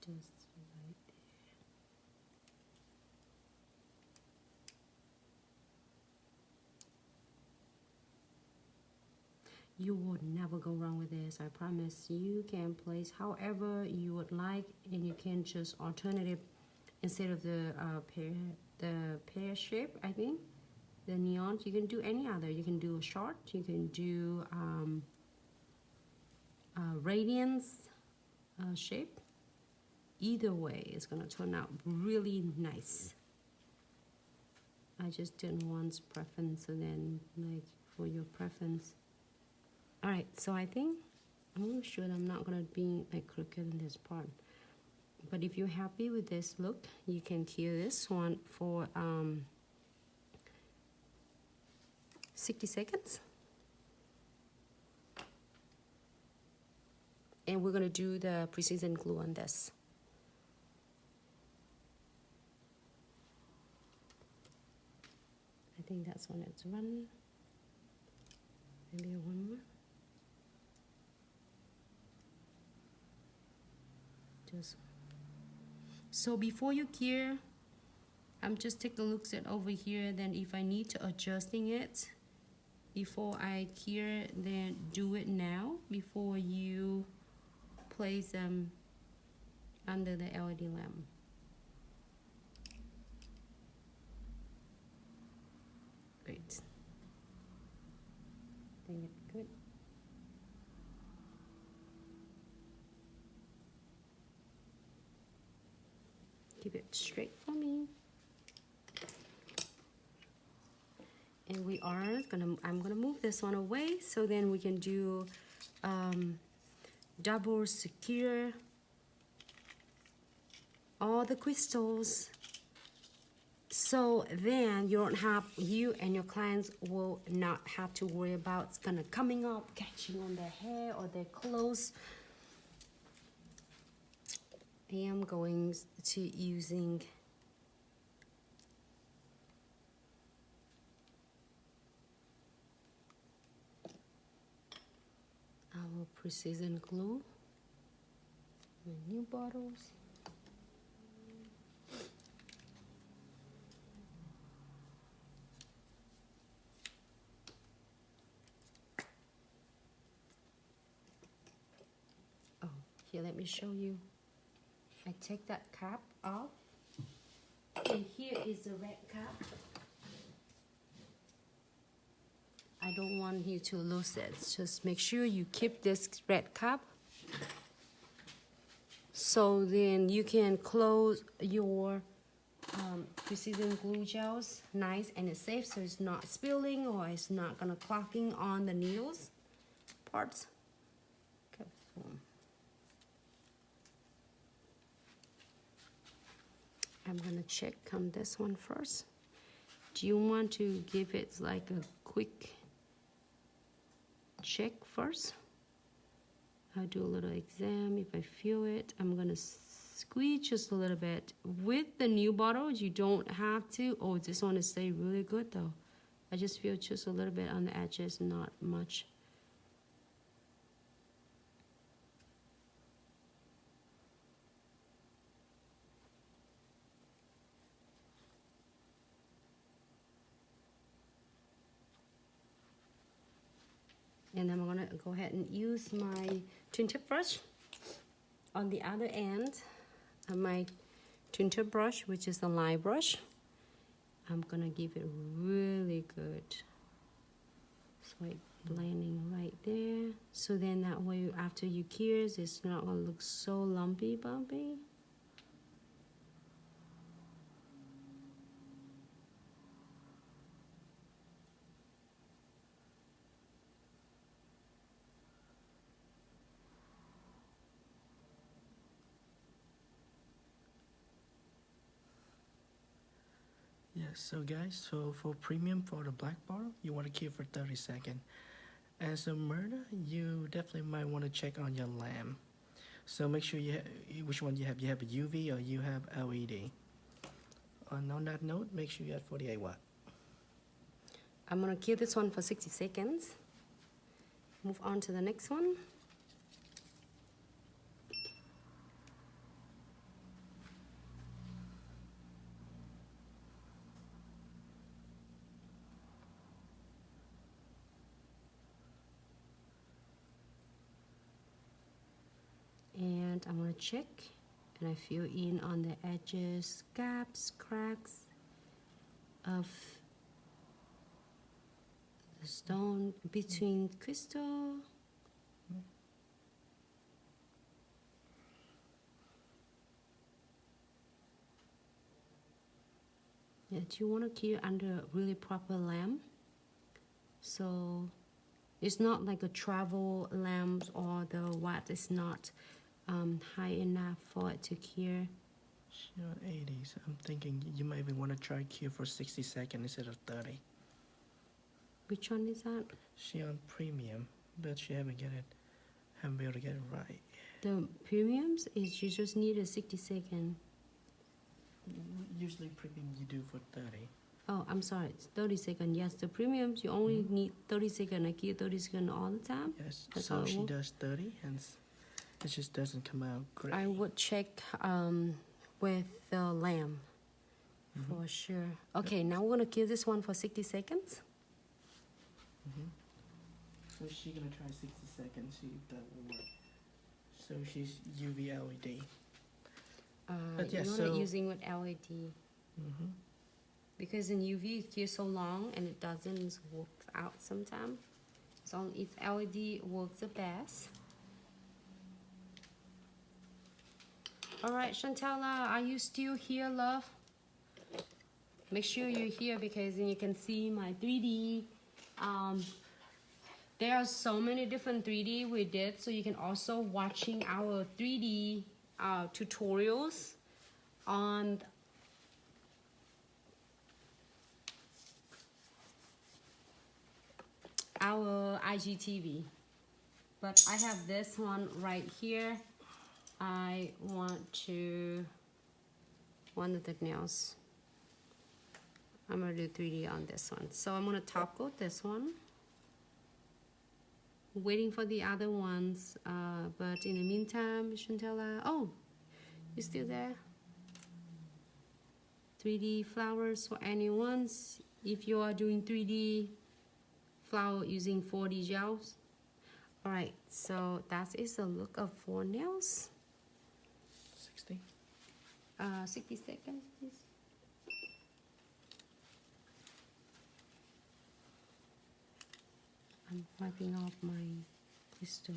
A: Just right there. You will never go wrong with this, I promise. You can place however you would like, and you can just alternative instead of the pear shape, I think. The neon, you can do any other. You can do a short, you can do radiance shape. Either way, it's gonna turn out really nice. I just did one's preference, and then like for your preference. All right, so I think I'm gonna sure I'm not gonna be like crooked in this part. But if you're happy with this look, you can cure this one for 60 seconds. And we're gonna do the precision glue on this. I think that's when it's running. Maybe one more. Just so before you cure, I'm just take a look at over here. Then if I need to adjusting it before I cure, then do it now before you place them under the LED lamp. Great. I think it's good. Keep it straight for me. And we are I'm gonna move this one away so then we can do double secure all the crystals. So then you and your clients will not have to worry about it's gonna coming up, catching on their hair or their clothes. I am going to using our precision glue, my new bottles. Oh, here, let me show you. I take that cap off. And here is the red cap. I don't want you to lose it. Just make sure you keep this red cap. So then you can close your precision glue gels nice and it's safe, so it's not spilling or it's not gonna clogging on the needles parts. Okay. I'm gonna check on this one first. Do you want to give it like a quick check first? I'll do a little exam. If I feel it, I'm gonna squeeze just a little bit. With the new bottles, you don't have to. Oh, this one is stay really good though. I just feel just a little bit on the edges, not much. And then I'm gonna go ahead and use my twin tip brush on the other end of my twin tip brush, which is the line brush. I'm gonna give it really good. So like blending right there. So then that way after you cures, it's not gonna look so lumpy bumpy.
B: Yes, so guys, so for premium for the black bottle, you want to keep for 30 seconds. As a murder, you definitely might want to check on your lamp. So make sure you which one you have. You have a UV or you have LED. On that note, make sure you have 48 watt.
A: I'm gonna kill this one for 60 seconds. Move on to the next one. And I'm gonna check and I fill in on the edges, gaps, cracks of the stone between crystal. Yeah, do you want to cure under really proper lamp? So it's not like a travel lamp or the watt is not high enough for it to cure.
B: She on 80s. I'm thinking you might even want to try cure for 60 seconds instead of 30.
A: Which one is that?
B: She on premium, but she haven't been able to get it right.
A: The premiums is you just need a 60 second.
B: Usually premium you do for 30.
A: Oh, I'm sorry, it's 30 second. Yes, the premiums you only need 30 second. I keep 30 second all the time.
B: Yes,
A: that's
B: so she does 30 and it just doesn't come out great.
A: I would check with the lamb for sure. Okay, now we're gonna kill this one for 60 seconds.
B: So she's gonna try 60 seconds, see if that will work. So she's UV LED. But yeah,
A: you're not using with LED. Because in UV it's here so long and it doesn't work out sometimes. So it's LED works the best. Alright, Chantella, are you still here, love? Make sure you're here because then you can see my 3D. There are so many different 3D we did, so you can also watching our 3D tutorials on our IGTV. But I have this one right here. I want one of the nails. I'm gonna do 3D on this one. So I'm gonna top coat this one. Waiting for the other ones, but in the meantime, Chantella, oh, you still there? 3D flowers for anyone. If you are doing 3D flower using 4D gels. All right, so that is the look of 4 nails.
B: 60.
A: 60 seconds, please. I'm wiping off my stove.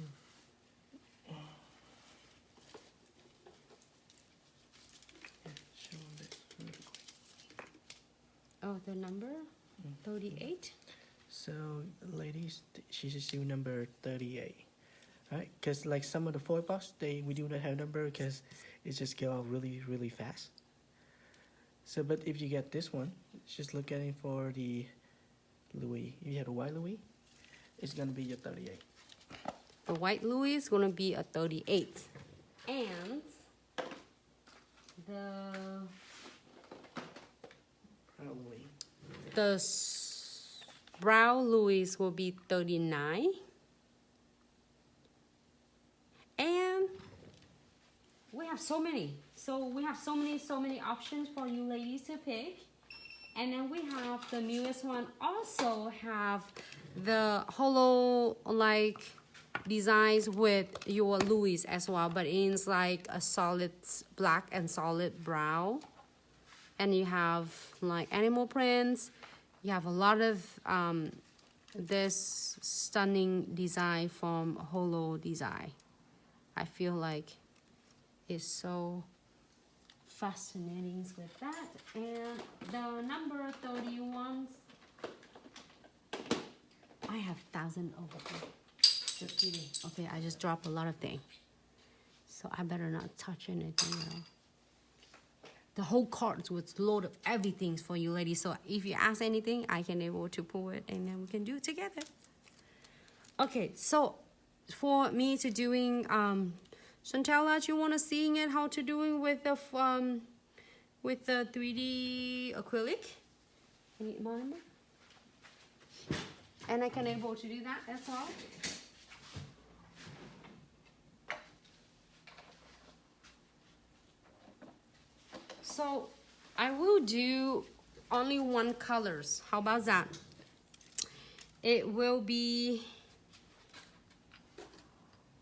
B: Show this really quick.
A: Oh, the number 38.
B: So, ladies, she's still number 38. Alright, because like some of the foil box, we do not have number because it just go out really, really fast. So, but if you get this one, just look at it for the Louis. If you have a white Louis, it's gonna be your 38.
A: The white Louis is gonna be a 38, and the
B: Brown Louis.
A: brown Louis will be 39. And we have so many. So we have so many options for you ladies to pick. And then we have the newest one also have the hollow like designs with your Louis as well, but it's like a solid black and solid brown. And you have like animal prints. You have a lot of this stunning design from Hollow Design. I feel like it's so fascinating with that. And the number 31, I have 1,000 over here. Just kidding. Okay, I just dropped a lot of things. So I better not touch anything else. The whole cart was loaded of everything for you ladies. So if you ask anything, I can able to pull it and then we can do it together. Okay, so for me to doing Chantella, you want to seeing it how to doing with the 3D acrylic? You need more? And I can able to do that as well. So I will do only one colors. How about that? It will be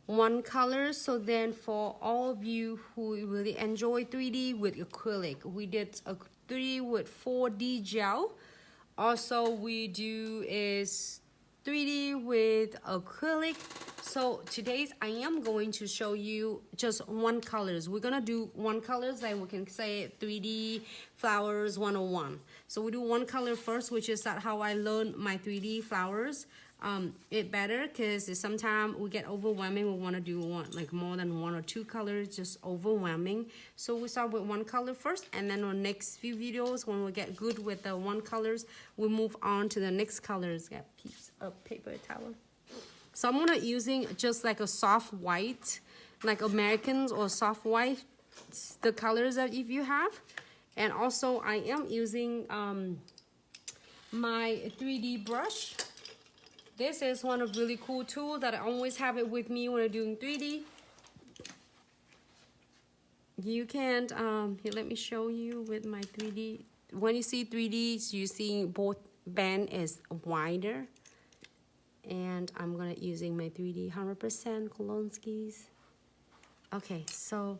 A: one color. So then for all of you who really enjoy 3D with acrylic, we did a 3D with 4D gel. Also we do is 3D with acrylic. So today's I am going to show you just one colors. We're gonna do one colors, like we can say 3D flowers 101. So we do one color first, which is that how I learned my 3D flowers. It better because sometimes we get overwhelming. We want to do one like more than one or two colors, just overwhelming. So we start with one color first, and then on next few videos, when we get good with the one colors, we move on to the next colors. Get a piece of paper towel. So I'm gonna using just like a soft white, like Americans or soft white, the colors that if you have, and also I am using my 3D brush. This is one of really cool tool that I always have it with me when I'm doing 3D. You can't, here, let me show you with my 3D. When you see 3D, you see both band is wider. And I'm gonna using my 3D 100% Kolonskis. Okay, so,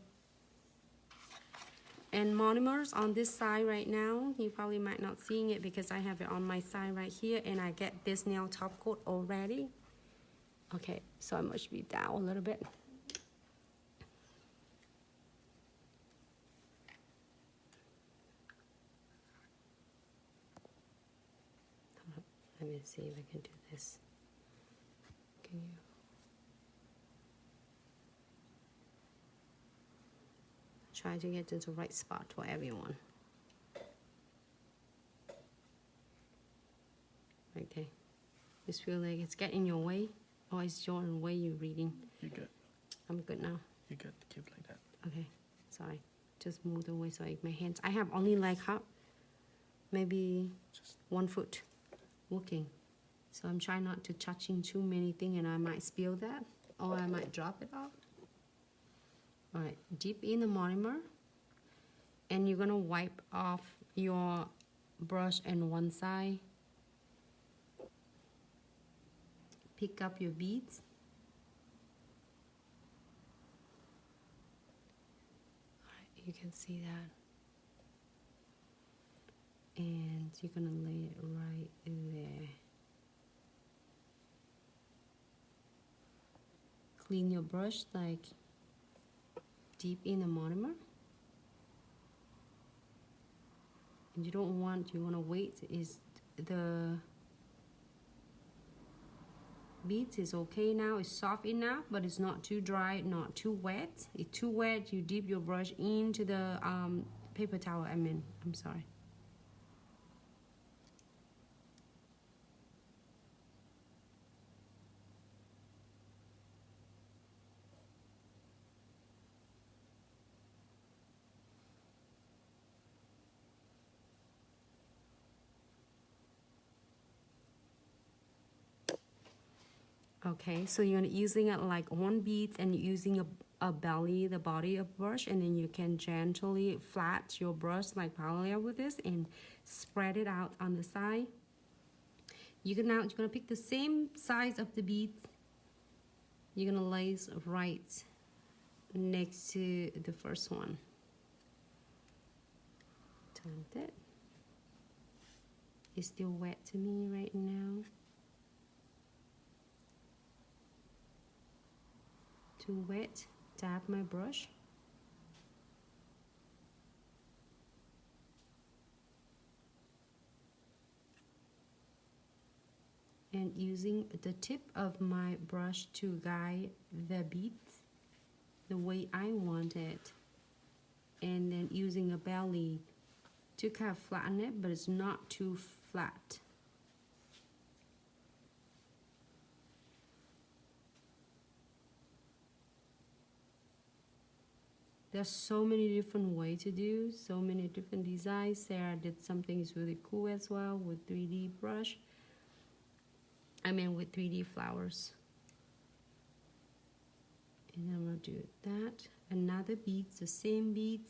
A: and monomers on this side right now, you probably might not seeing it because I have it on my side right here and I get this nail top coat already. Okay, so I must be down a little bit. Let me see if I can do this. Can you? Try to get to the right spot for everyone. Right there. Just feel like it's getting in your way. Or it's your way you're reading.
B: You're good.
A: I'm good now.
B: You're good. Keep like that.
A: Okay. Sorry. Just move away so my hands. I have only like maybe just 1 foot working. So I'm trying not to touching too many things and I might spill that. Or I might drop it off. Alright, dip in the monomer and you're gonna wipe off your brush on one side. Pick up your beads. Alright, you can see that. And you're gonna lay it right there. clean your brush like deep in the monomer. And you want to wait is the beads is okay now, it's soft enough, but it's not too dry, not too wet. If too wet, you dip your brush into the paper towel. I'm sorry. Okay, so you're using it like one bead and using a belly, the body of brush, and then you can gently flat your brush like parallel with this and spread it out on the side. You're gonna pick the same size of the beads. You're gonna lace right next to the first one. Turn it. It's still wet to me right now. Too wet, tap my brush. And using the tip of my brush to guide the beads the way I want it. And then using a belly to kind of flatten it, but it's not too flat. There's so many different ways to do, so many different designs. Sarah did something is really cool as well with 3D brush. With 3D flowers. And then we'll do that. Another bead, the same bead.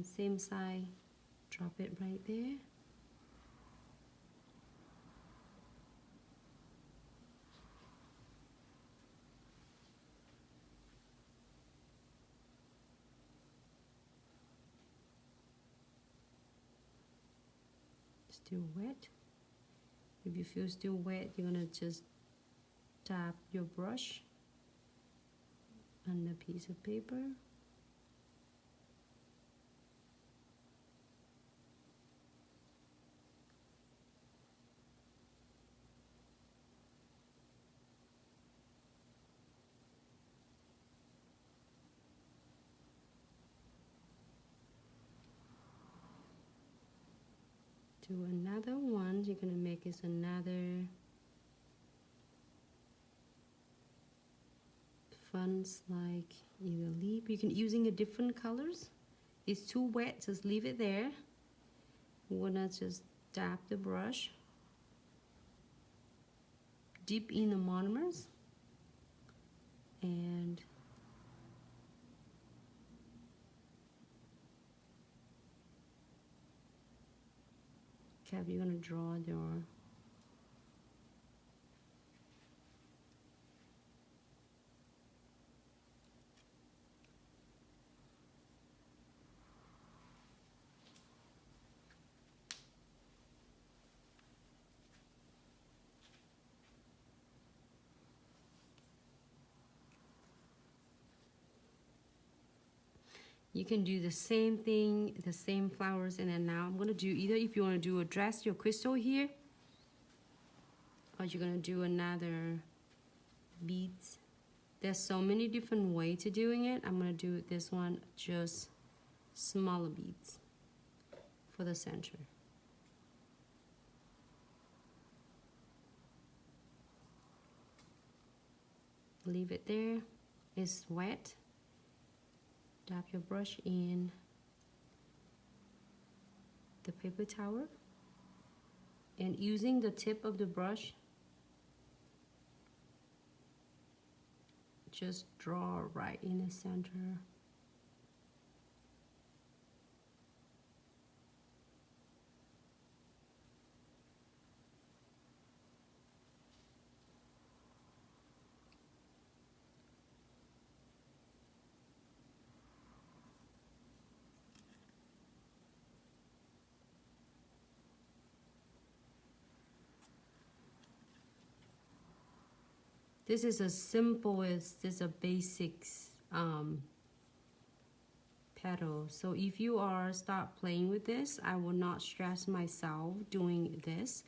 A: Same side, drop it right there. Still wet. If you feel still wet, you're gonna just tap your brush on the piece of paper. Do another one. You're gonna make is another funds like either leaf. You can using a different colors. It's too wet, just leave it there. We're gonna just tap the brush, dip in the monomers, and you're gonna draw your you can do the same thing, the same flowers, and then now I'm gonna do either if you wanna do a dress, your crystal here, or you're gonna do another beads. There's so many different ways to doing it. I'm gonna do this one, just smaller beads for the center. Leave it there, it's wet. Dab your brush in the paper towel and using the tip of the brush, just draw right in the center. This is a simplest, this is a basics petal. So if you are start playing with this, I will not stress myself doing this.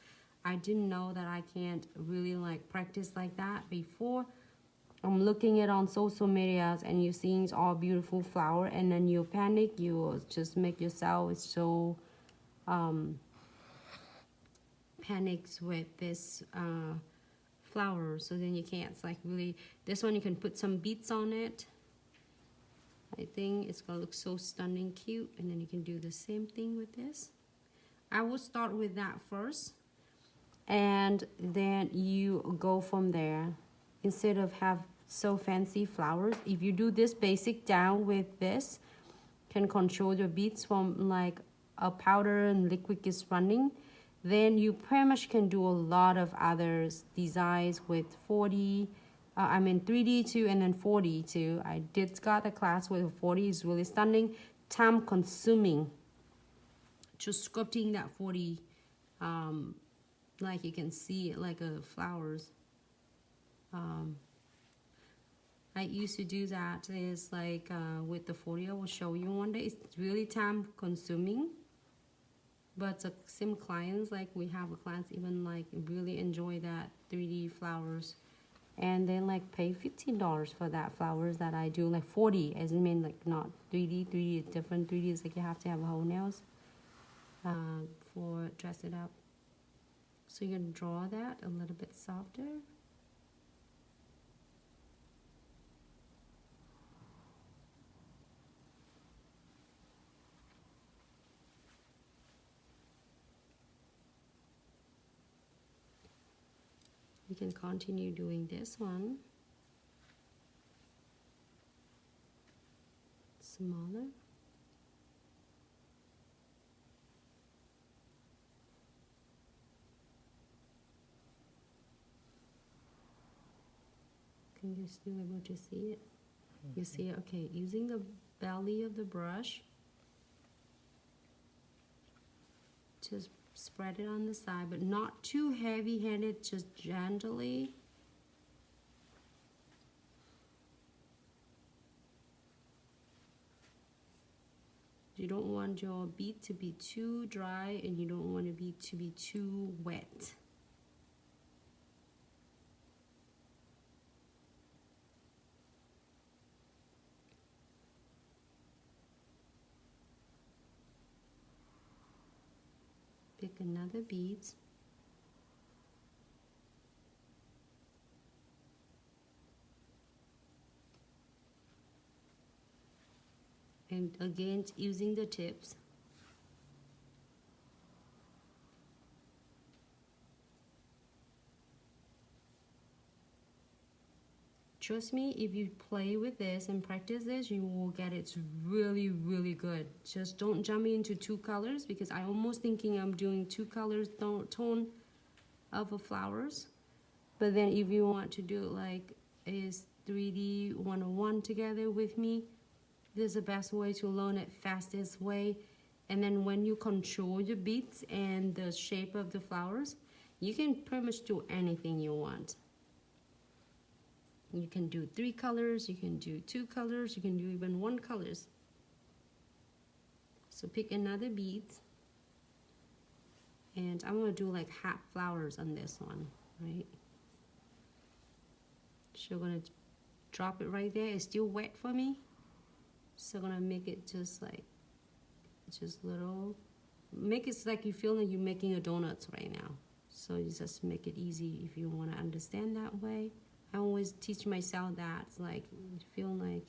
A: I didn't know that I can't really like practice like that before. I'm looking it on social medias and you're seeing it's all beautiful flower, and then you panic, you just make yourself so panics with this flower, so then you can't like really. This one you can put some beads on it. I think it's gonna look so stunning cute, and then you can do the same thing with this. I will start with that first, and then you go from there. Instead of have so fancy flowers, if you do this basic down with this, can control your beads from like a powder and liquid is running, then you pretty much can do a lot of other designs with 3D too, and then 4D too. I did got a class with 4D, is really stunning, time consuming. Just sculpting that 4D, like you can see it like a flowers. I used to do that is like with the 4D. I will show you one day. It's really time consuming, but some clients, like we have a clients even like really enjoy that 3D flowers, and then like pay $15 for that flowers that I do like 4D, as I mean like not 3D. 3D is different. 3D is like you have to have whole nails for dress it up. So you can draw that a little bit softer. You can continue doing this one. Smaller. Can you still able to see it? You see it? Okay, using the belly of the brush, just spread it on the side, but not too heavy-handed, just gently. You don't want your bead to be too dry, and you don't want it to be too wet. Pick another bead. And again, using the tips. Trust me, if you play with this and practice this, you will get it really, really good. Just don't jump into two colors, because I almost thinking I'm doing two colors tone of the flowers. But then if you want to do it like is 3D 101 together with me, this is the best way to learn it, fastest way. And then when you control your beads and the shape of the flowers, you can pretty much do anything you want. You can do 3 colors, you can do 2 colors, you can do even 1 colors. So pick another bead, and I'm gonna do like half flowers on this one, right? So I'm gonna drop it right there. It's still wet for me, so I'm gonna make it just like, just little, make it like you feel like you're making a donuts right now. So you just make it easy if you wanna understand that way. I always teach myself that, it's like, feel like,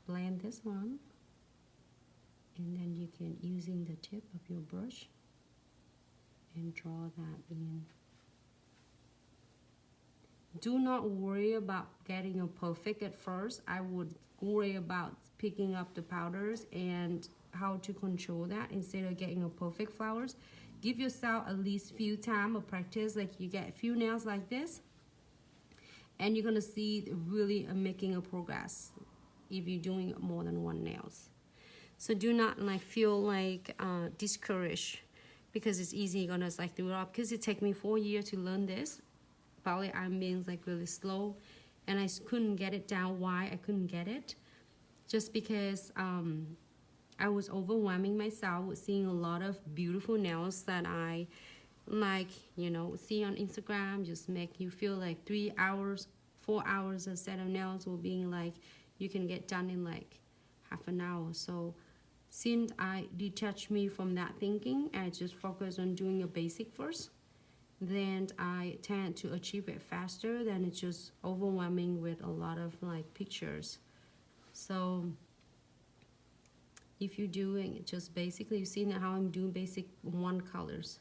A: blend this one, and then you can, using the tip of your brush, and draw that in. Do not worry about getting a perfect at first. I would worry about picking up the powders and how to control that instead of getting a perfect flowers. Give yourself at least few time of practice, like you get a few nails like this, and you're gonna see really making a progress if you're doing more than 1 nails. So do not like feel like discouraged, because it's easy. You're gonna like do it up, because it took me 4 years to learn this. probably I'm being like really slow, and I couldn't get it down. Why I couldn't get it? Just because I was overwhelming myself with seeing a lot of beautiful nails that I like, you know, see on Instagram. Just make you feel like 3 hours, 4 hours a set of nails will be like you can get done in like half an hour. So since I detached me from that thinking, I just focus on doing a basic first, then I tend to achieve it faster than it's just overwhelming with a lot of like pictures. So if you're doing just basically, you see now how I'm doing basic one colors.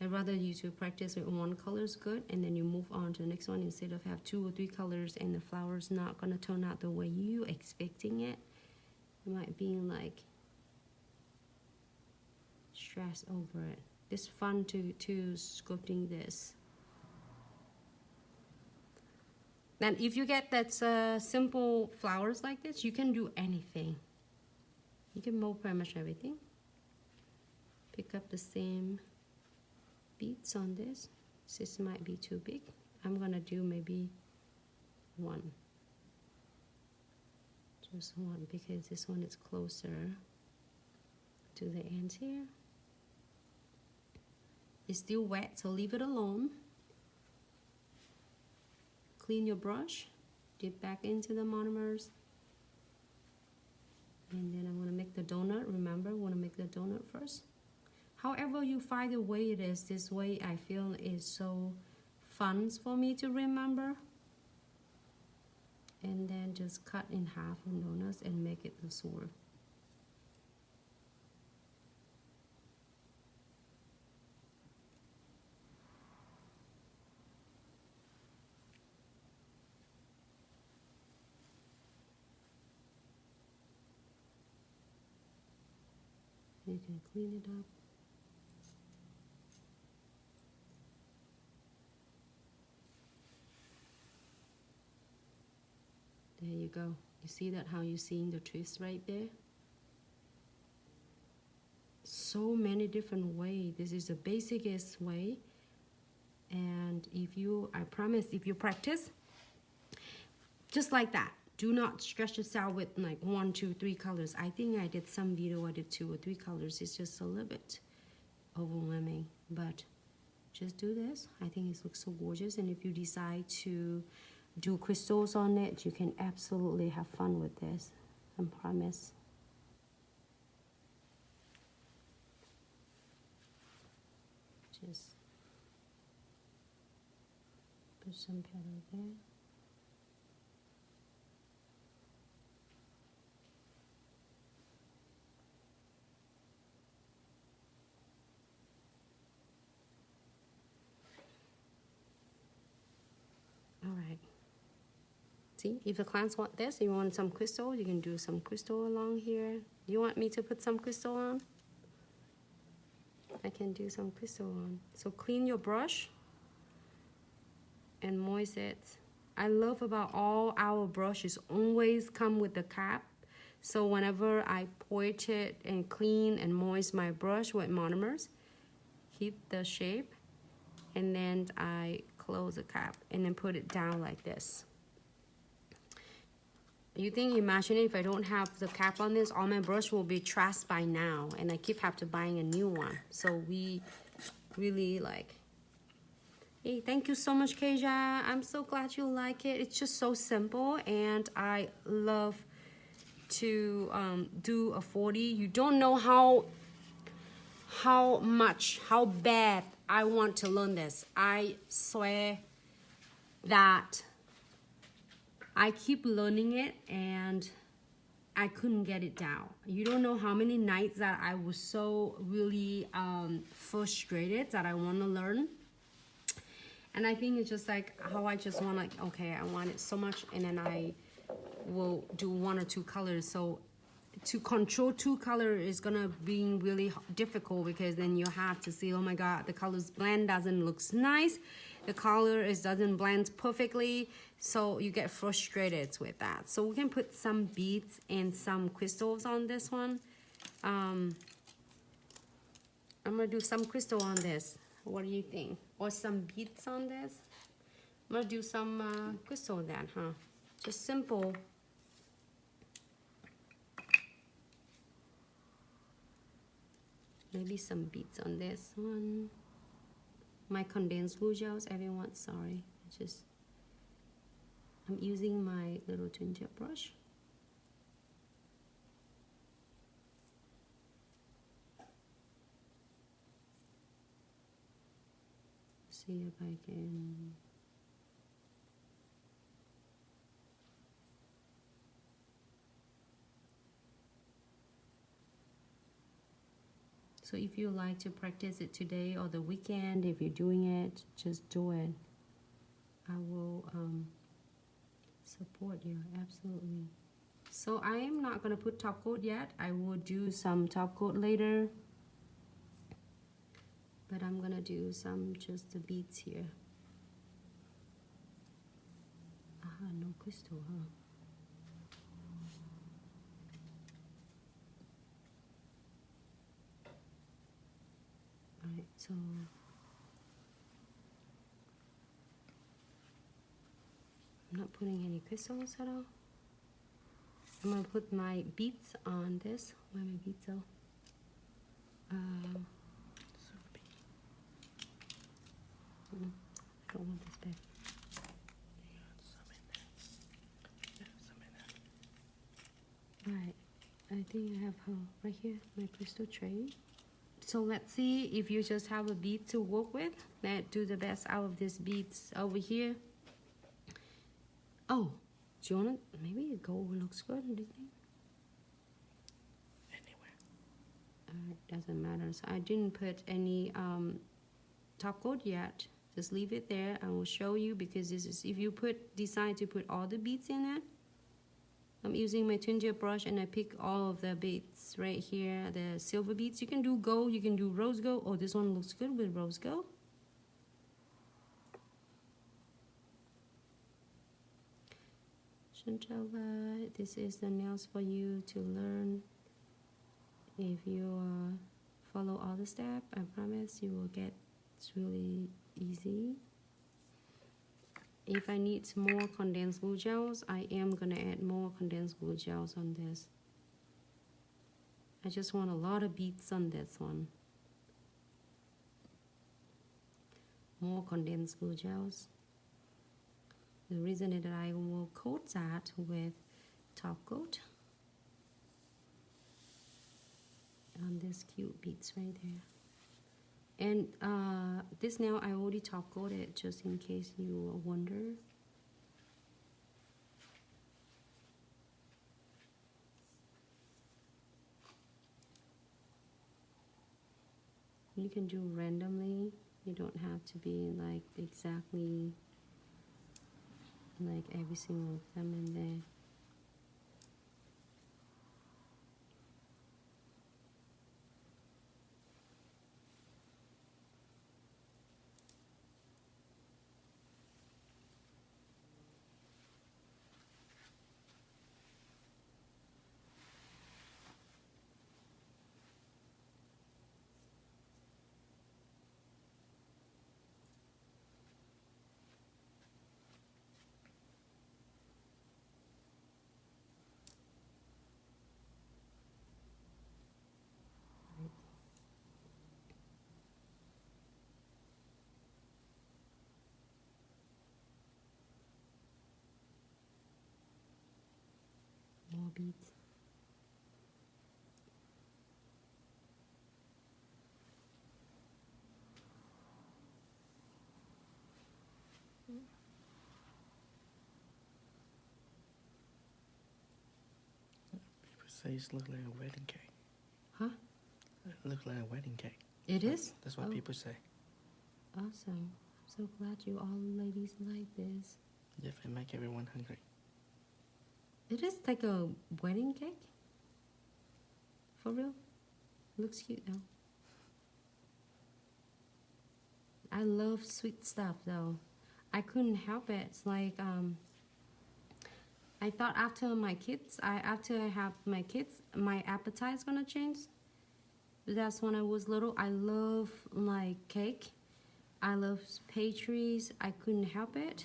A: I'd rather you to practice with one color is good, and then you move on to the next one instead of have 2 or 3 colors and the flower's not gonna turn out the way you expecting it. You might be like stress over it. It's fun to sculpting this. And if you get that simple flowers like this, you can do anything. You can mold pretty much everything. Pick up the same beads on this. This might be too big. I'm gonna do maybe one. Just one, because this one is closer to the end here. It's still wet, so leave it alone. Clean your brush, dip back into the monomers, and then I'm going to make the donut. Remember, I want to make the donut first. However you find the way it is, this way I feel is so fun for me to remember. And then just cut in half the donuts and make it the sword. You can clean it up. There you go. You see that how you're seeing the twist right there? So many different ways. This is the basicest way. And if you, I promise, if you practice, just like that. Do not stress yourself with like 1, 2, 3 colors. I think I did some video, I did 2 or 3 colors. It's just a little bit overwhelming, but just do this. I think it looks so gorgeous. And if you decide to do crystals on it, you can absolutely have fun with this. I promise. Just put some petal there. Alright. See, if the clients want this, you want some crystal, you can do some crystal along here. You want me to put some crystal on? I can do some crystal on. So clean your brush and moist it. I love about all our brushes always come with the cap. So whenever I point it and clean and moist my brush with monomers, keep the shape, and then I close the cap and then put it down like this. You think, imagine if I don't have the cap on this, all my brush will be trashed by now, and I keep have to buying a new one. So we really like, hey, thank you so much, Keja. I'm so glad you like it. It's just so simple, and I love to do a 40. You don't know how bad I want to learn this. I swear that I keep learning it and I couldn't get it down. You don't know how many nights that I was so really frustrated that I want to learn. And I think it's just like how I just want, like, okay, I want it so much, and then I will do 1 or 2 colors. So to control 2 colors is gonna be really difficult, because then you have to see, oh my god, the colors blend doesn't look nice, the color doesn't blend perfectly, so you get frustrated with that. So we can put some beads and some crystals on this one. I'm gonna do some crystal on this. What do you think? Or some beads on this? I'm gonna do some crystal then, huh? Just simple. Maybe some beads on this one. My condensed glue gels, everyone, sorry. I'm using my little twin tip brush. See if I can. So if you like to practice it today or the weekend, if you're doing it, just do it. I will support you, absolutely. So I am not gonna put top coat yet. I will do some top coat later. But I'm gonna do some just the beads here. Ah, no crystal, huh? Alright, so I'm not putting any crystals at all. I'm gonna put my beads on this. Where are my beads though? I don't want this big. Alright, I think I have right here my crystal tray. So let's see if you just have a bead to work with. Let's do the best out of these beads over here. Oh, do you want to, maybe gold looks good, do you think?
B: Anywhere.
A: Alright, doesn't matter. So I didn't put any top coat yet. Just leave it there. I will show you because this is, if you decide to put all the beads in it, I'm using my twin tip brush and I pick all of the beads right here, the silver beads. You can do gold, you can do rose gold. Oh, this one looks good with rose gold. Chantella, this is the nails for you to learn. If you follow all the steps, I promise you will get, it's really easy. If I need more condensed glue gels, I am gonna add more condensed glue gels on this. I just want a lot of beads on this one. More condensed glue gels. The reason is that I will coat that with top coat on this cute beads right there. And this nail I already top coated, just in case you wonder. You can do randomly. You don't have to be like exactly like every single of them in there. More beads.
B: People say it looks like a wedding cake.
A: Huh?
B: It looks like a wedding cake.
A: It is?
B: That's what people say.
A: Awesome. I'm so glad you all ladies like this.
B: Definitely make everyone hungry.
A: It is like a wedding cake? For real? Looks cute though. I love sweet stuff though. I couldn't help it. It's like I thought after I have my kids, my appetite's gonna change. That's when I was little. I love like cake. I love pastries. I couldn't help it.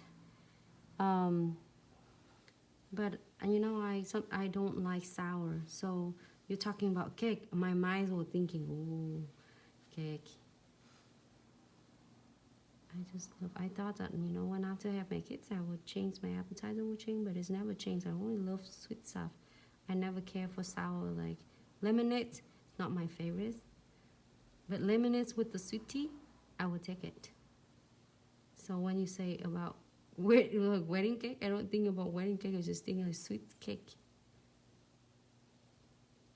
A: But you know, I don't like sour. So you're talking about cake. My mind was thinking, ooh, cake. I thought that, you know, when after I have my kids, I would change, my appetizer would change, but it's never changed. I only love sweet stuff. I never care for sour. Like lemonade, not my favorite. But lemonades with the sweet tea, I would take it. So when you say about wedding cake, I don't think about wedding cake. I just think of sweet cake.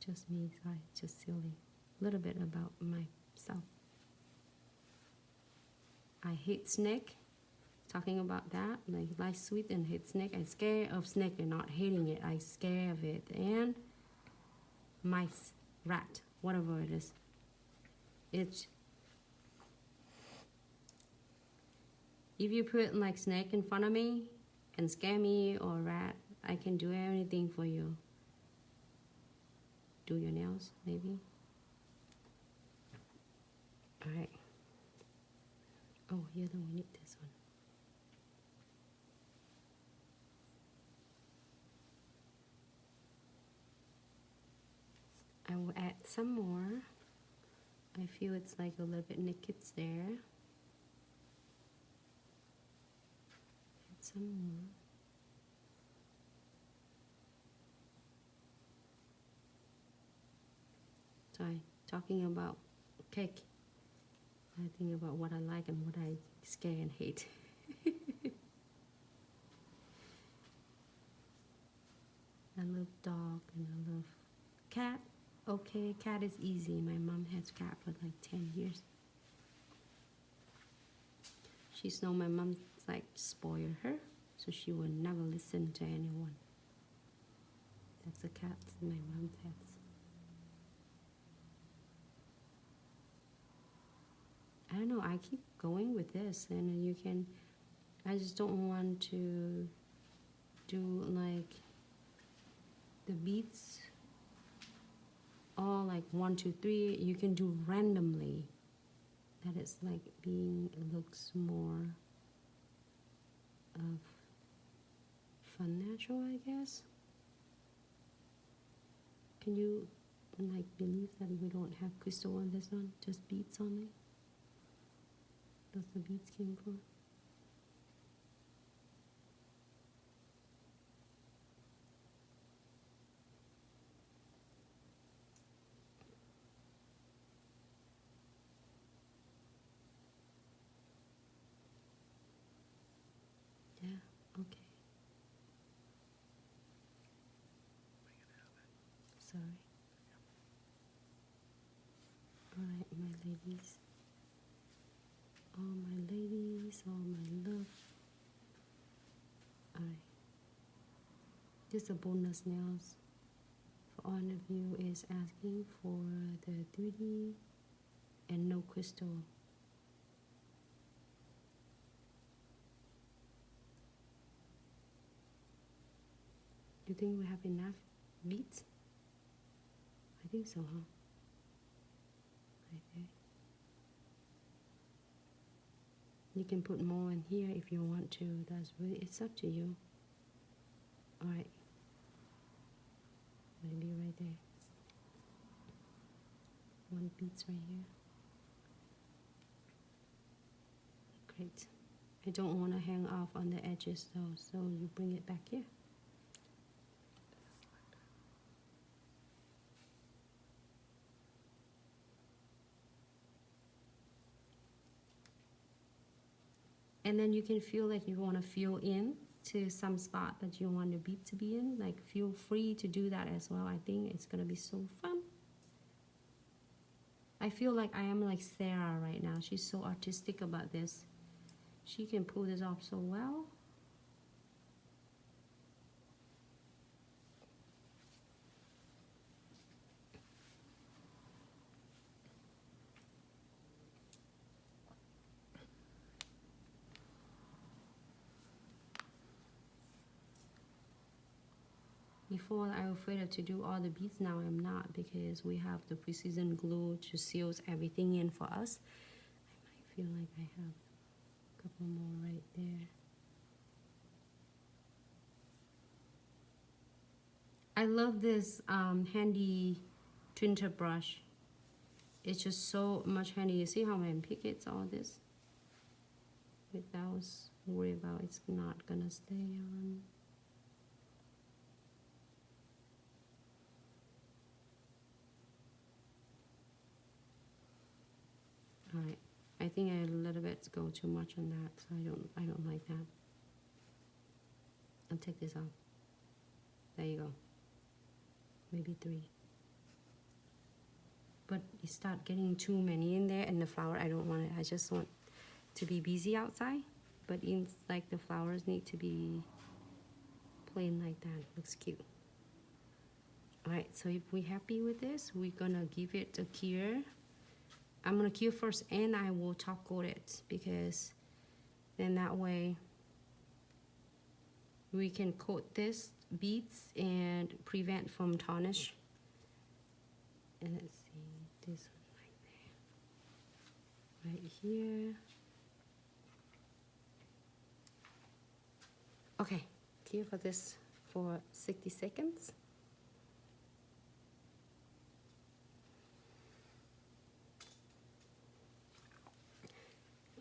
A: Just me, sorry, just silly. A little bit about myself. I hate snake. Talking about that, like sweet and hate snake. I'm scared of snake and not hating it. I'm scared of it. And mice, rat, whatever it is. It's, if you put like snake in front of me and scare me or rat, I can do anything for you. Do your nails, maybe. All right. Oh, here though, we need this one. I will add some more. I feel it's like a little bit naked there. Add some more. Sorry, talking about cake. I think about what I like and what I scare and hate. I love dog and I love cat. Okay, cat is easy. My mom has cat for like 10 years. She's known my mom's like spoil her, so she will never listen to anyone. That's the cat my mom has. I don't know, I keep going with this, and you can, I just don't want to do like the beats all like 1, 2, 3. You can do randomly. That is like being, it looks more of fun natural, I guess. Can you like believe that we don't have crystal on this one, just beads only? That's the beads came from. Yeah, okay. Sorry. Alright, my ladies. All my ladies, all my love. Alright. This is a bonus nails. For all of you is asking for the 3D and no crystal. You think we have enough beads? I think so, huh? Right there. You can put more in here if you want to. That's really, it's up to you. Alright. Maybe right there. One beads right here. Great. I don't want to hang off on the edges though, so you bring it back here. And then you can feel like you want to fill in to some spot that you want the bead to be in. Like feel free to do that as well. I think it's gonna be so fun. I feel like I am like Sarah right now. She's so artistic about this. She can pull this off so well. Before I was afraid to do all the beads, now I'm not, because we have the precision glue to seal everything in for us. I might feel like I have a couple more right there. I love this handy tinter brush. It's just so much handy. You see how I pick it all this without worry about it's not gonna stay on. All right, I think I a little bit go too much on that, so I don't like that. I'll take this out. There you go. Maybe 3. But you start getting too many in there, and the flower, I don't want it. I just want to be busy outside, but in like the flowers need to be plain like that. Looks cute. All right, so if we're happy with this, we're gonna give it a cure. I'm gonna cure first, and I will top coat it, because then that way we can coat this beads and prevent from tarnish. And let's see, this one right here. Okay, cure for this for 60 seconds.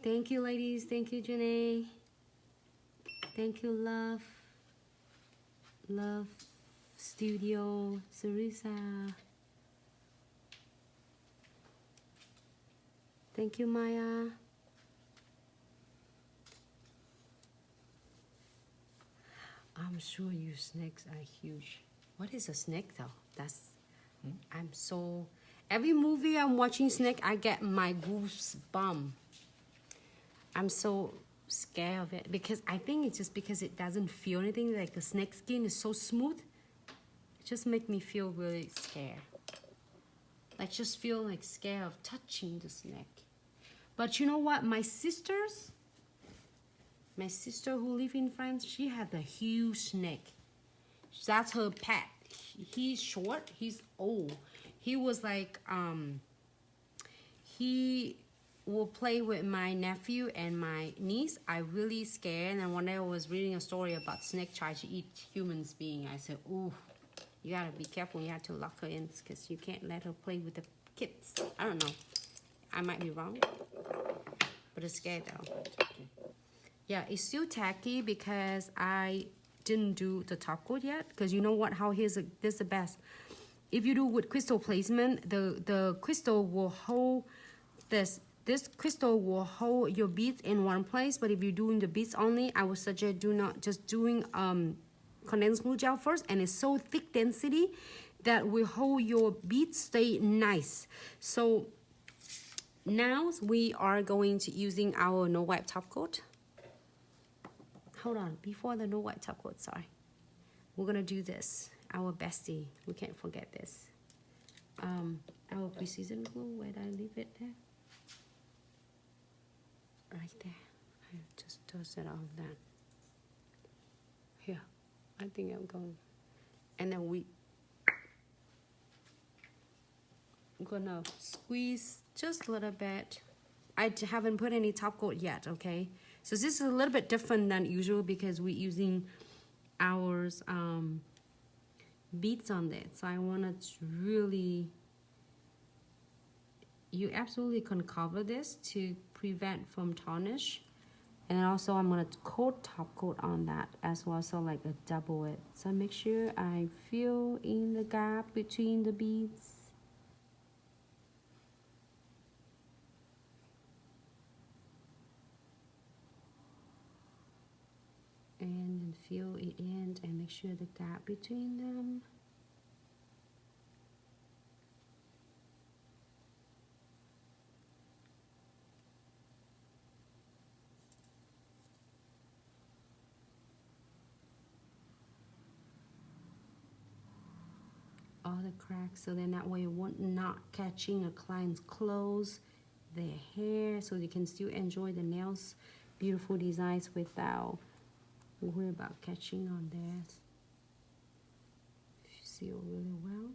A: Thank you, ladies. Thank you, Janae. Thank you, Love. Love Studio, Sarisa. Thank you, Maya. I'm sure you snakes are huge. What is a snake though? That's, I'm so, every movie I'm watching snake, I get my goosebump. I'm so scared of it, because I think it's just because it doesn't feel anything. Like the snake skin is so smooth, it just makes me feel really scared. Like just feel like scared of touching the snake. But you know what? My sister who live in France, she had a huge snake. That's her pet. He's short, he's old. He was like, he will play with my nephew and my niece. I really scared. And one day I was reading a story about snake trying to eat humans being. I said, ooh, you gotta be careful. You have to lock her in, because you can't let her play with the kids. I don't know. I might be wrong, but it's scary though. Yeah, it's still tacky because I didn't do the top coat yet. Because you know what? How this is the best. If you do with crystal placement, the crystal will hold this. This crystal will hold your beads in one place. But if you're doing the beads only, I would suggest doing condensed glue gel first. And it's so thick density that will hold your beads stay nice. So now we are going to using our no wipe top coat. Hold on, before the no wipe top coat, sorry. We're gonna do this, our bestie. We can't forget this. Our precision glue, where did I leave it there? Right there. I just dusted off that. Here, I think I'm going. And then we're gonna squeeze just a little bit. I haven't put any top coat yet, okay? So this is a little bit different than usual because we're using our beads on it. So I want to really, you absolutely can cover this to prevent from tarnish. And also I'm going to top coat on that as well, so like a double it. So make sure I fill in the gap between the beads. And then fill it in and make sure the gap between them. All the cracks, so then that way it won't not catching a client's clothes, their hair, so you can still enjoy the nails, beautiful designs without worry about catching on theirs. Seal really well.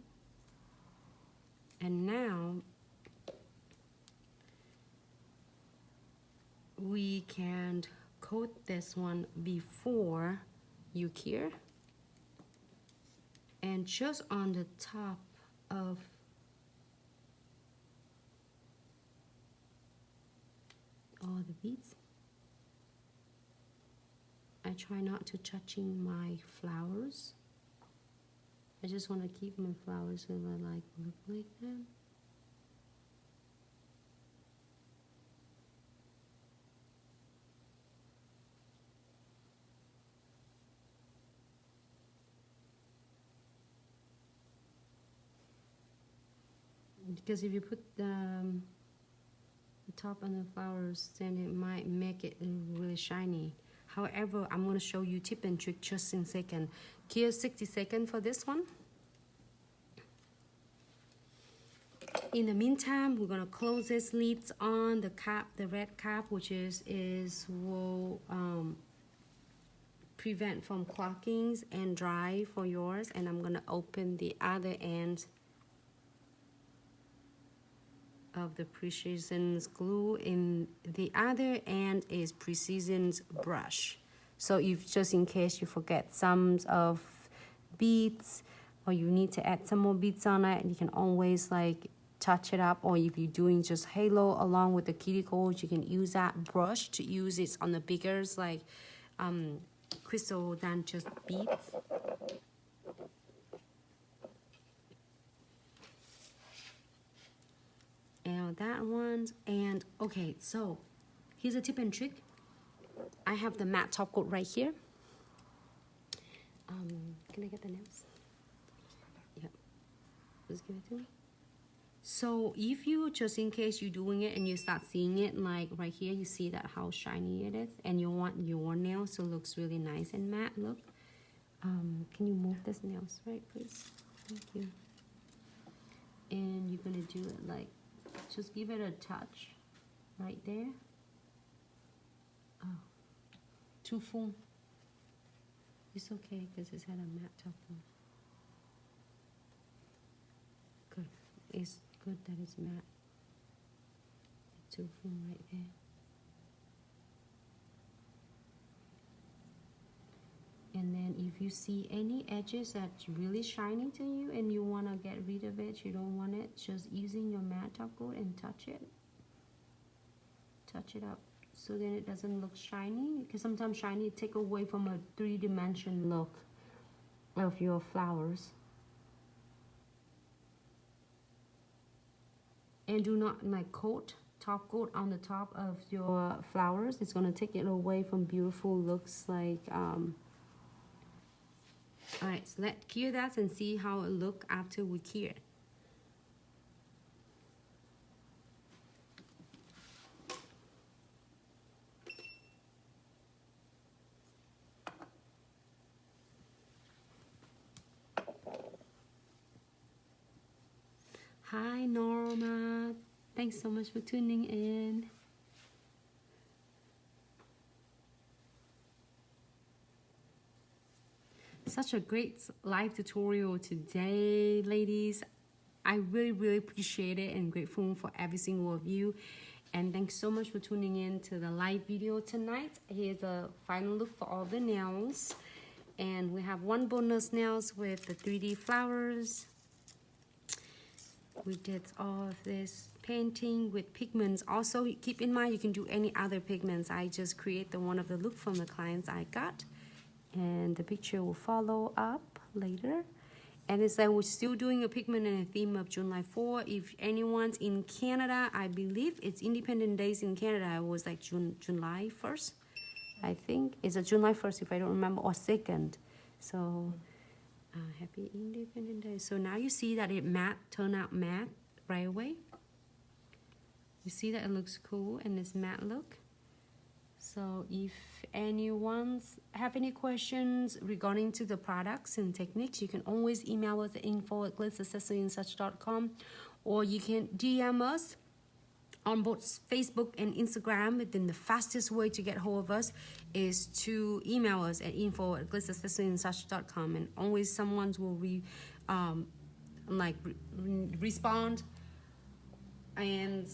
A: And now we can coat this one before you cure. And just on the top of all the beads, I try not to touching my flowers. I just want to keep my flowers so they like look like that. Because if you put the top on the flowers, then it might make it really shiny. However, I'm going to show you tip and trick just in a second. Here's 60 seconds for this one. In the meantime, we're going to close this lids on the cap, the red cap, which will prevent from cloggings and dry for yours. And I'm going to open the other end of the Precision's glue. In the other end is Precision's brush. So if just in case you forget some of beads or you need to add some more beads on it, you can always like touch it up. Or if you're doing just halo along with the cuticles, you can use that brush to use it on the bigger like crystal than just beads. And that one. And okay, so here's a tip and trick. I have the matte top coat right here. Can I get the nails? Yep. Just give it to me. So if you, just in case you're doing it and you start seeing it like right here, you see that how shiny it is, and you want your nails to look really nice and matte look. Can you move this nails right, please? Thank you. And you're gonna do it like, just give it a touch right there. Oh, too full. It's okay because it's had a matte top on. Good. It's good that it's matte. It's too full right there. And then if you see any edges that's really shiny to you and you want to get rid of it, you don't want it, just using your matte top coat and touch it. Touch it up so then it doesn't look shiny, because sometimes shiny take away from a three-dimension look of your flowers. And do not like top coat on the top of your flowers. It's going to take it away from beautiful looks like Alright, so let's cure that and see how it look after we cure. Hi Norma, thanks so much for tuning in. Such a great live tutorial today, ladies. I really appreciate it and grateful for every single of you. And thanks so much for tuning in to the live video tonight. Here's a final look for all the nails. And we have one bonus nails with the 3D flowers. We did all of this painting with pigments. Also, keep in mind you can do any other pigments. I just create the one of the look from the clients I got. And the picture will follow up later. And it's like we're still doing a pigment and a theme of July 4. If anyone's in Canada, I believe it's Independent Days in Canada. It was like July 1st, I think. It's a July 1st if I don't remember, or 2nd. So happy Independent Day. So now you see that it turned out matte right away. You see that it looks cool and it's matte look. So if anyone have any questions regarding to the products and techniques, you can always email us at info@glitzaccessoryandsuch.com, or you can DM us on both Facebook and Instagram. But then the fastest way to get hold of us is to email us at info@glitzaccessoryandsuch.com, and always someone will respond and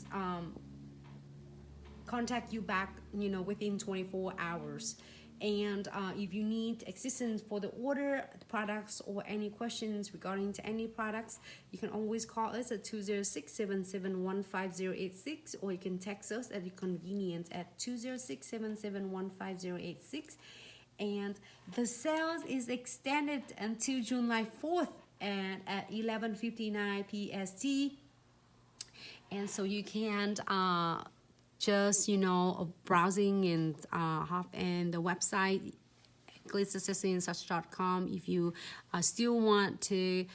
A: contact you back, within 24 hours. And if you need assistance for the order products or any questions regarding to any products, you can always call us at 206-771-5086, or you can text us at your convenience at 206-771-5086. And the sales is extended until July 4th and at 11:59 PST. And so you can just, browsing and hop in the website glitzaccessoryandsuch.com if you still want to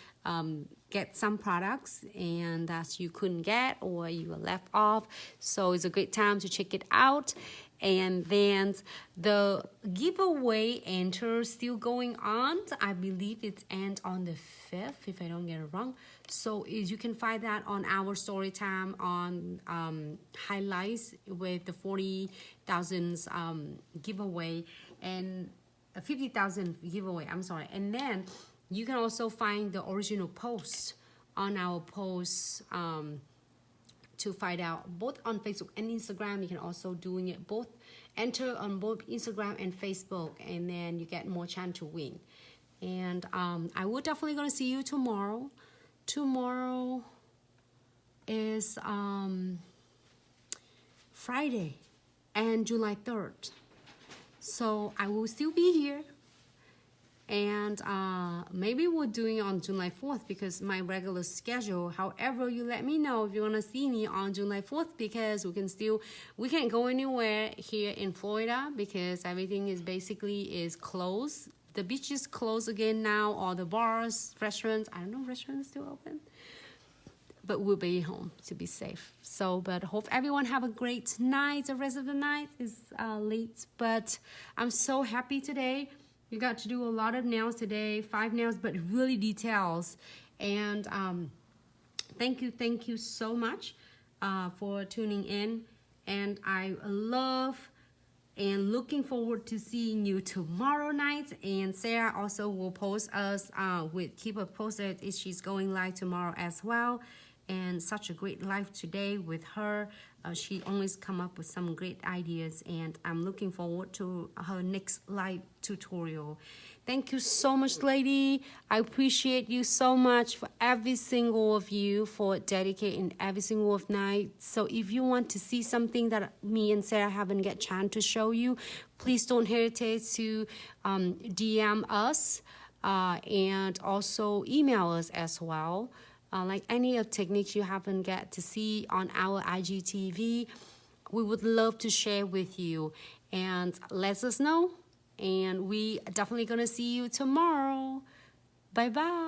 A: get some products and that you couldn't get or you were left off. So it's a great time to check it out. And then the giveaway enter still going on. I believe it's end on the 5th, if I don't get it wrong. So you can find that on our story time on highlights with the 40,000 giveaway and 50,000 giveaway. I'm sorry. And then you can also find the original post on our posts to find out both on Facebook and Instagram. You can also doing it both, enter on both Instagram and Facebook, and then you get more chance to win. And I will definitely gonna see you tomorrow. Tomorrow is Friday and July 3rd. So I will still be here. And maybe we're doing it on July 4th because my regular schedule. However, you let me know if you want to see me on July 4th, because we can't go anywhere here in Florida because everything is closed. The beach is closed again now, all the bars, restaurants. I don't know if restaurants still open. But we'll be home to be safe. So, but hope everyone have a great night. The rest of the night is late, but I'm so happy today. You got to do a lot of nails today, 5 nails, but really details. And thank you so much for tuning in. And I love and looking forward to seeing you tomorrow night. And Sarah also will post us, keep her posted if she's going live tomorrow as well. And such a great live today with her. She always come up with some great ideas, and I'm looking forward to her next live tutorial. Thank you so much, lady. I appreciate you so much for every single of you for dedicating every single of night. So if you want to see something that me and Sarah haven't get chance to show you, please don't hesitate to DM us and also email us as well. Like any of techniques you haven't get to see on our IGTV, we would love to share with you, and let us know. And we definitely gonna see you tomorrow. Bye bye.